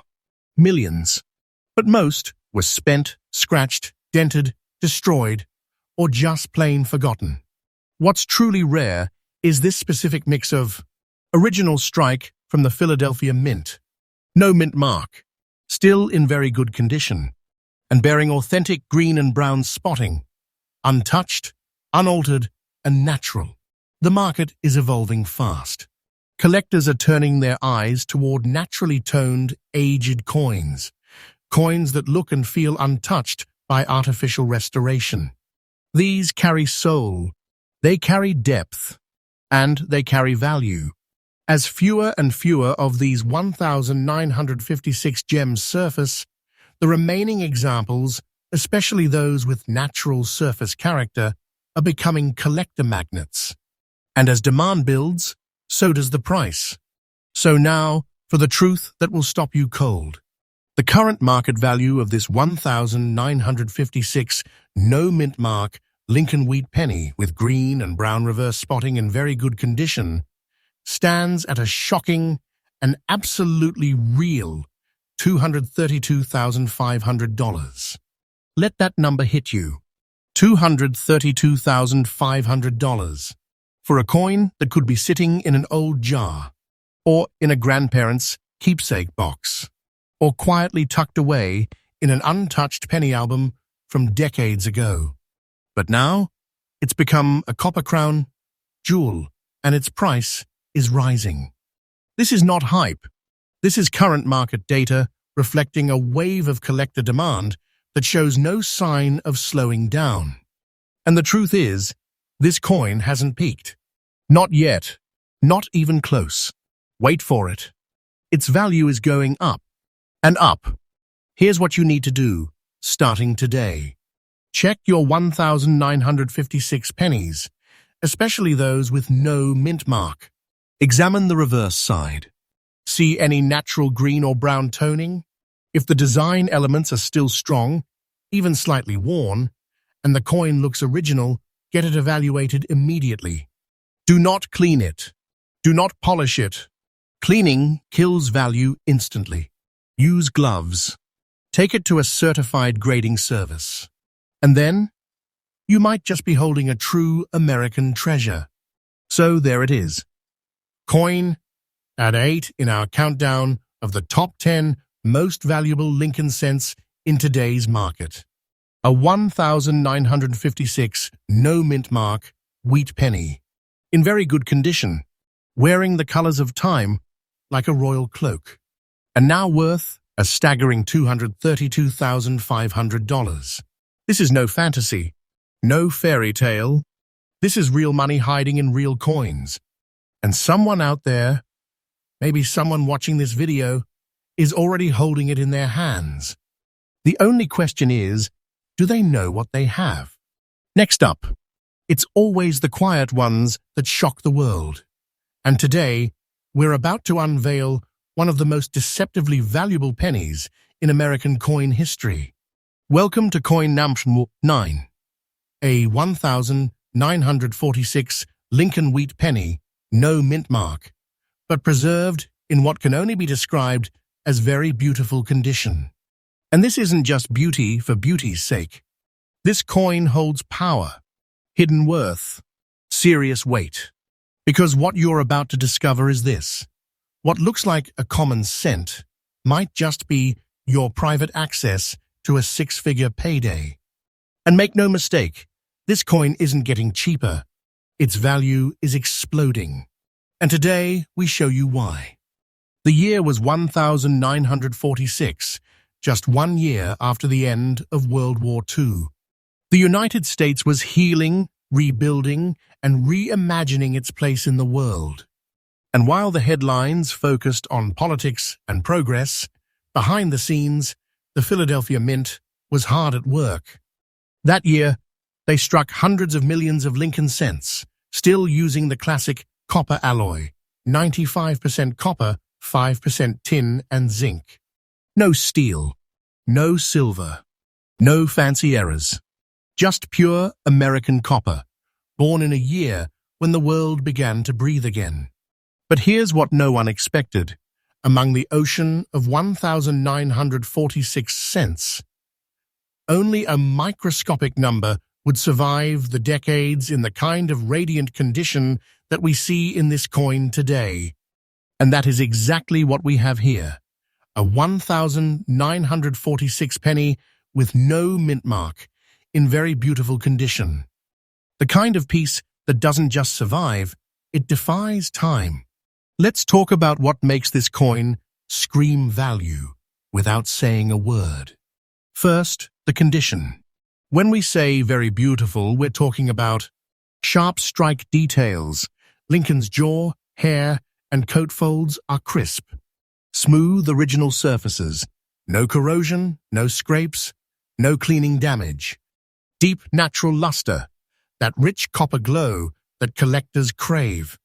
millions. But most were spent, scratched, dented, destroyed, or just plain forgotten. What's truly rare is this specific mix of original strike from the Philadelphia Mint, no mint mark, still in very good condition, and bearing authentic green and brown spotting, untouched, unaltered, and natural. The market is evolving fast. Collectors are turning their eyes toward naturally toned, aged coins, coins that look and feel untouched by artificial restoration. These carry soul, they carry depth, and they carry value. As fewer and fewer of these 1956 gems surface, the remaining examples, especially those with natural surface character, are becoming collector magnets. And as demand builds, so does the price. So now, for the truth that will stop you cold. The current market value of this 1956 no mint mark Lincoln wheat penny with green and brown reverse spotting in very good condition stands at a shocking and absolutely real $232,500. Let that number hit you. $232,500 for a coin that could be sitting in an old jar, or in a grandparent's keepsake box, or quietly tucked away in an untouched penny album from decades ago. But now, it's become a copper crown jewel, and its price is rising. This is not hype. This is current market data reflecting a wave of collector demand that shows no sign of slowing down. And the truth is, this coin hasn't peaked. Not yet. Not even close. Wait for it. Its value is going up and up. Here's what you need to do, starting today. Check your 1956 pennies, especially those with no mint mark. Examine the reverse side. See any natural green or brown toning? If the design elements are still strong, even slightly worn, and the coin looks original, get it evaluated immediately. Do not clean it. Do not polish it. Cleaning kills value instantly. Use gloves. Take it to a certified grading service. And then, you might just be holding a true American treasure. So there it is. Coin at 8 in our countdown of the top 10 most valuable Lincoln cents in today's market. A 1956 no mint mark wheat penny, in very good condition, wearing the colors of time like a royal cloak, and now worth a staggering $232,500. This is no fantasy, no fairy tale. This is real money hiding in real coins. And someone out there, maybe someone watching this video, is already holding it in their hands. The only question is, do they know what they have? Next up, it's always the quiet ones that shock the world. And today, we're about to unveil one of the most deceptively valuable pennies in American coin history. Welcome to coin number 9, a 1946 Lincoln wheat penny, no mint mark, but preserved in what can only be described as very beautiful condition. And this isn't just beauty for beauty's sake. This coin holds power, hidden worth, serious weight. Because what you're about to discover is this. What looks like a common cent might just be your private access to a six-figure payday. And make no mistake, this coin isn't getting cheaper. Its value is exploding. And today, we show you why. The year was 1946, just 1 year after the end of World War II. The United States was healing, rebuilding, and reimagining its place in the world. And while the headlines focused on politics and progress, behind the scenes, the Philadelphia Mint was hard at work. That year, they struck hundreds of millions of Lincoln cents, still using the classic copper alloy, 95% copper, 5% tin and zinc. No steel, no silver, no fancy errors. Just pure American copper, born in a year when the world began to breathe again. But here's what no one expected. Among the ocean of 1,946 cents, only a microscopic number would survive the decades in the kind of radiant condition that we see in this coin today. And that is exactly what we have here. A 1,946 penny with no mint mark, in very beautiful condition. The kind of piece that doesn't just survive, it defies time. Let's talk about what makes this coin scream value without saying a word. First, the condition. When we say very beautiful, we're talking about sharp strike details. Lincoln's jaw, hair, and coat folds are crisp. Smooth original surfaces. No corrosion, no scrapes, no cleaning damage. Deep natural luster, that rich copper glow that collectors crave.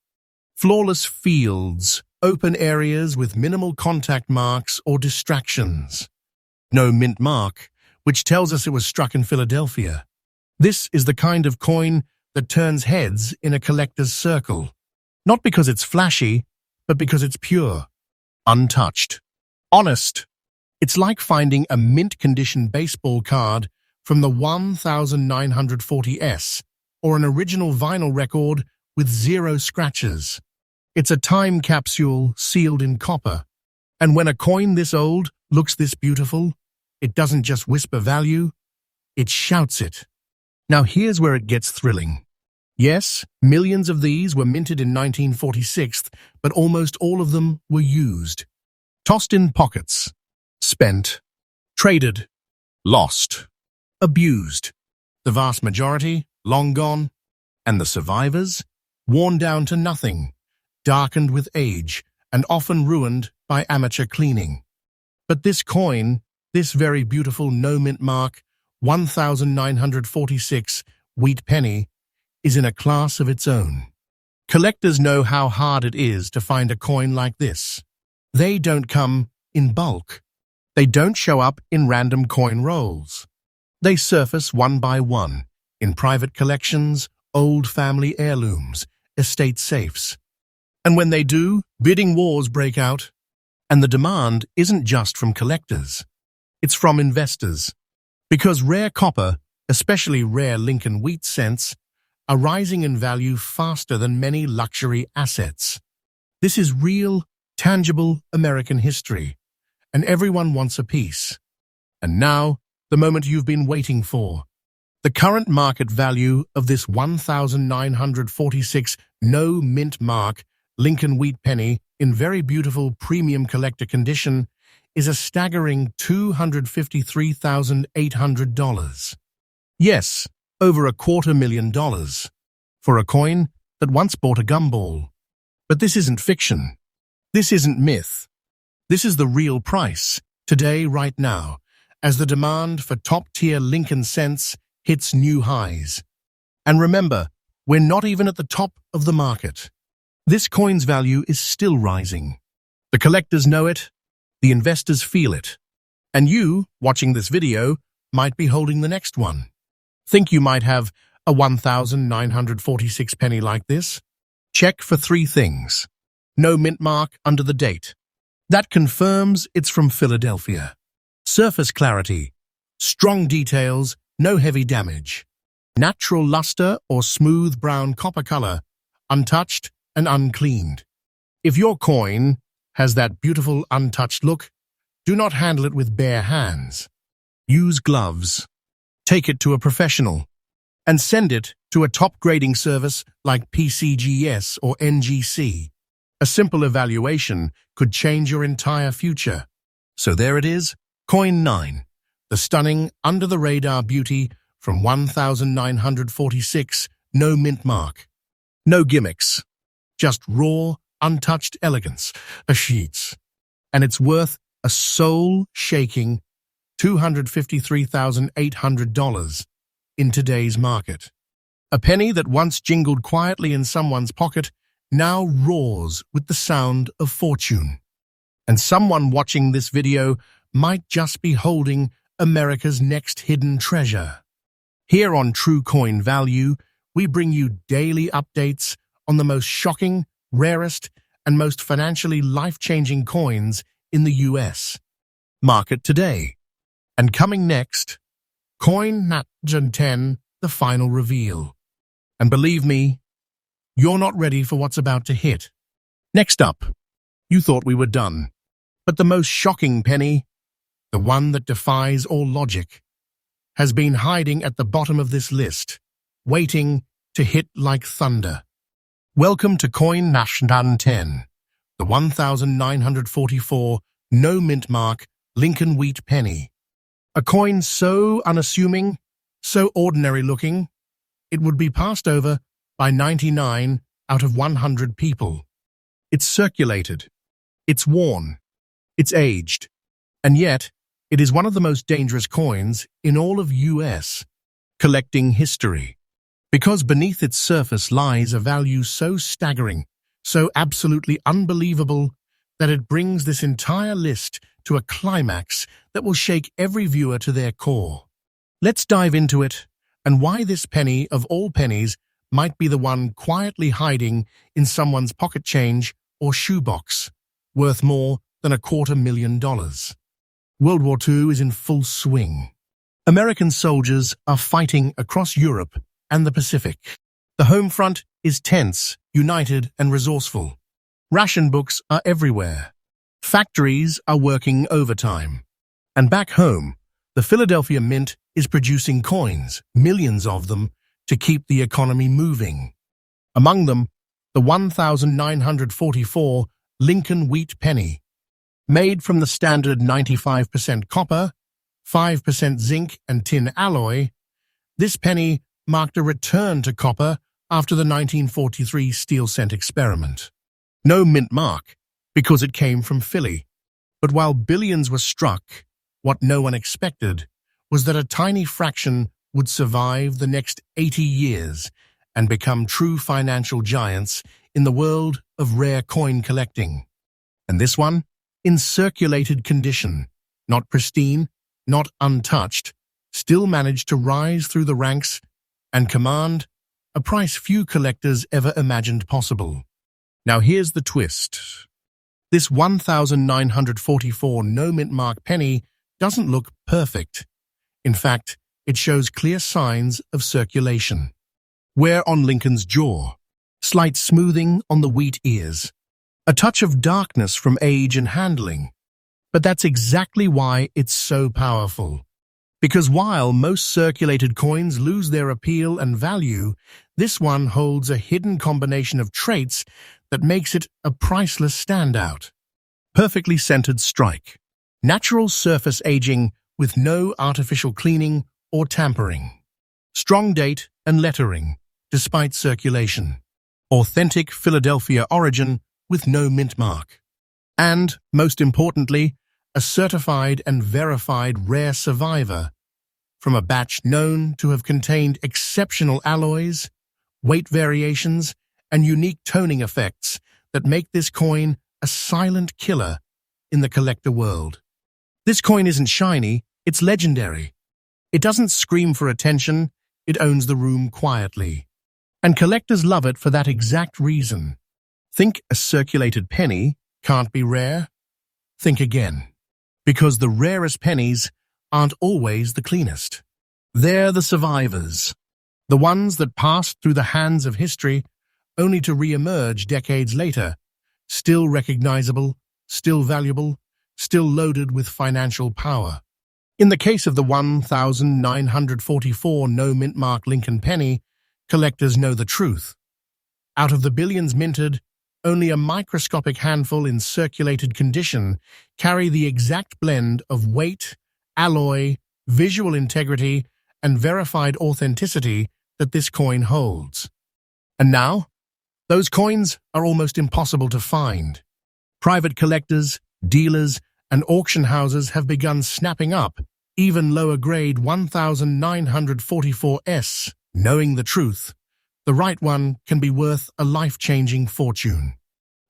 Flawless fields, open areas with minimal contact marks or distractions. No mint mark, which tells us it was struck in Philadelphia. This is the kind of coin that turns heads in a collector's circle. Not because it's flashy, but because it's pure, untouched, honest. It's like finding a mint-condition baseball card from the 1940s, or an original vinyl record with 0 scratches. It's a time capsule sealed in copper. And when a coin this old looks this beautiful, it doesn't just whisper value, it shouts it. Now here's where it gets thrilling. Yes, millions of these were minted in 1946, but almost all of them were used. Tossed in pockets, spent, traded, lost, abused. The vast majority, long gone, and the survivors, worn down to nothing, darkened with age, and often ruined by amateur cleaning. But this coin, this very beautiful no-mint mark, 1946 wheat penny, is in a class of its own. Collectors know how hard it is to find a coin like this. They don't come in bulk. They don't show up in random coin rolls. They surface one by one, in private collections, old family heirlooms, estate safes. And when they do, bidding wars break out. And the demand isn't just from collectors. It's from investors. Because rare copper, especially rare Lincoln wheat cents, are rising in value faster than many luxury assets. This is real, tangible American history, and everyone wants a piece. And now, the moment you've been waiting for. The current market value of this 1,946 no mint mark Lincoln wheat penny in very beautiful premium collector condition is a staggering $253,800. Yes, over $250,000 for a coin that once bought a gumball. But this isn't fiction. This isn't myth. This is the real price, today, right now, as the demand for top-tier Lincoln cents hits new highs. And remember, we're not even at the top of the market. This coin's value is still rising. The collectors know it, the investors feel it. And you, watching this video, might be holding the next one. Think you might have a 1,946 penny like this? Check for 3 things. No mint mark under the date. That confirms it's from Philadelphia. Surface clarity. Strong details, no heavy damage. Natural luster or smooth brown copper color, untouched and uncleaned. If your coin has that beautiful untouched look, do not handle it with bare hands. Use gloves. Take it to a professional and send it to a top grading service like PCGS or NGC. A simple evaluation could change your entire future. So there it is, Coin 9, the stunning, under-the-radar beauty from 1,946 no mint mark. No gimmicks, just raw, untouched elegance, a sheets. And it's worth a soul-shaking $253,800 in today's market. A penny that once jingled quietly in someone's pocket now roars with the sound of fortune. And someone watching this video might just be holding America's next hidden treasure. Here on True Coin Value, we bring you daily updates on the most shocking, rarest, and most financially life-changing coins in the US. Market today. And coming next, Coin 10, the final reveal. And believe me, you're not ready for what's about to hit. Next up, you thought we were done. But the most shocking penny, the one that defies all logic, has been hiding at the bottom of this list, waiting to hit like thunder. Welcome to Coin 10, the 1,944 no mint mark Lincoln wheat penny. A coin so unassuming, so ordinary looking, it would be passed over by 99 out of 100 people. It's circulated, it's worn, it's aged, and yet it is one of the most dangerous coins in all of US collecting history. Because beneath its surface lies a value so staggering, so absolutely unbelievable, that it brings this entire list to a climax that will shake every viewer to their core. Let's dive into it, and why this penny of all pennies might be the one quietly hiding in someone's pocket change or shoebox, worth more than $250,000. World War II is in full swing. American soldiers are fighting across Europe and the Pacific. The home front is tense, united, and resourceful. Ration books are everywhere. Factories are working overtime. And back home, the Philadelphia Mint is producing coins, millions of them, to keep the economy moving. Among them, the 1,944 Lincoln wheat penny. Made from the standard 95% copper, 5% zinc and tin alloy, this penny marked a return to copper after the 1943 steel cent experiment. No mint mark, because it came from Philly. But while billions were struck, what no one expected was that a tiny fraction would survive the next 80 years and become true financial giants in the world of rare coin collecting. And this one, in circulated condition, not pristine, not untouched, still managed to rise through the ranks and command a price few collectors ever imagined possible. Now here's the twist. This 1944 no-mint mark penny doesn't look perfect. In fact, it shows clear signs of circulation. Wear on Lincoln's jaw, slight smoothing on the wheat ears, a touch of darkness from age and handling. But that's exactly why it's so powerful. Because while most circulated coins lose their appeal and value, this one holds a hidden combination of traits that makes it a priceless standout. Perfectly centered strike, natural surface aging with no artificial cleaning or tampering, strong date and lettering despite circulation, authentic Philadelphia origin with no mint mark, and, most importantly, a certified and verified rare survivor from a batch known to have contained exceptional alloys, weight variations, and unique toning effects that make this coin a silent killer in the collector world. This coin isn't shiny, it's legendary. It doesn't scream for attention, it owns the room quietly. And collectors love it for that exact reason. Think a circulated penny can't be rare? Think again. Because the rarest pennies aren't always the cleanest. They're the survivors. The ones that passed through the hands of history only to re-emerge decades later, still recognizable, still valuable, still loaded with financial power. In the case of the 1944 no-mint mark Lincoln penny, collectors know the truth. Out of the billions minted, only a microscopic handful in circulated condition carry the exact blend of weight, alloy, visual integrity, and verified authenticity that this coin holds. And now, those coins are almost impossible to find. Private collectors, dealers, and auction houses have begun snapping up even lower-grade 1944s. Knowing the truth, the right one can be worth a life-changing fortune.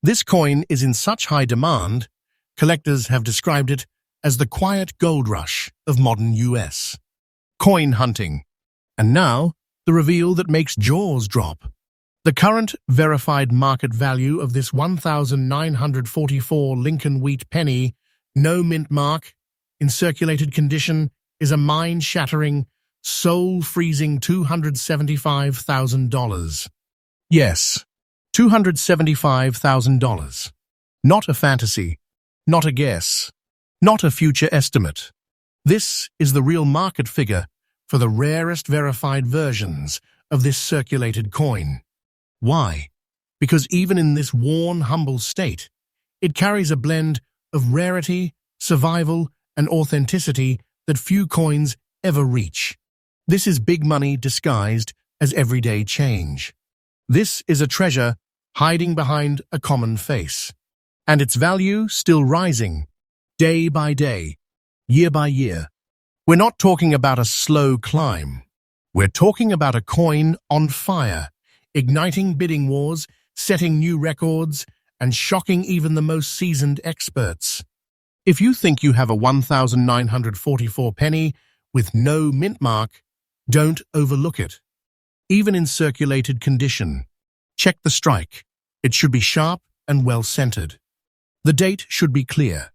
This coin is in such high demand, collectors have described it as the quiet gold rush of modern US. Coin hunting. And now, the reveal that makes jaws drop. The current verified market value of this 1944 Lincoln wheat penny, no mint mark, in circulated condition, is a mind-shattering, soul-freezing $275,000. Yes, $275,000. Not a fantasy, not a guess, not a future estimate. This is the real market figure for the rarest verified versions of this circulated coin. Why? Because even in this worn, humble state, it carries a blend of rarity, survival, and authenticity that few coins ever reach. This is big money disguised as everyday change. This is a treasure hiding behind a common face, and its value still rising, day by day, year by year. We're not talking about a slow climb. We're talking about a coin on fire, igniting bidding wars, setting new records, and shocking even the most seasoned experts. If you think you have a 1944 penny with no mint mark, don't overlook it. Even in circulated condition, check the strike. It should be sharp and well-centered. The date should be clear.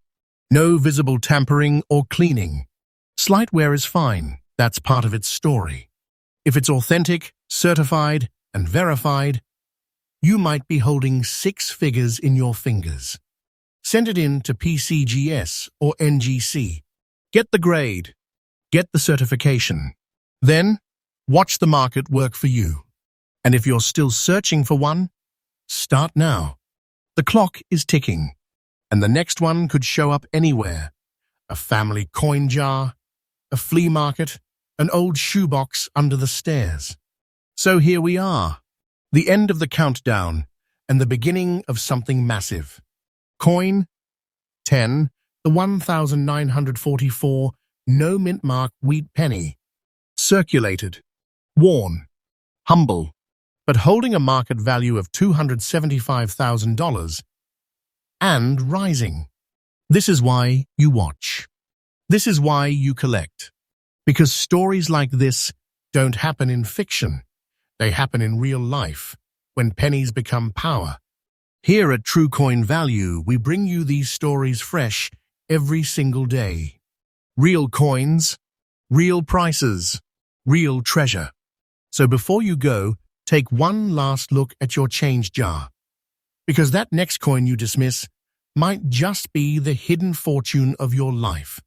No visible tampering or cleaning. Slight wear is fine. That's part of its story. If it's authentic, certified, and verified, you might be holding 6 figures in your fingers. Send it in to PCGS or NGC. Get the grade. Get the certification. Then, watch the market work for you. And if you're still searching for one, start now. The clock is ticking, and the next one could show up anywhere. A family coin jar, a flea market, an old shoebox under the stairs. So here we are, the end of the countdown and the beginning of something massive. Coin 10, the 1944 no mint mark wheat penny. Circulated, worn, humble, but holding a market value of $275,000 and rising. This is why you watch. This is why you collect. Because stories like this don't happen in fiction. They happen in real life, when pennies become power. Here at True Coin Value, we bring you these stories fresh every single day. Real coins, real prices, real treasure. So before you go, take one last look at your change jar, because that next coin you dismiss might just be the hidden fortune of your life.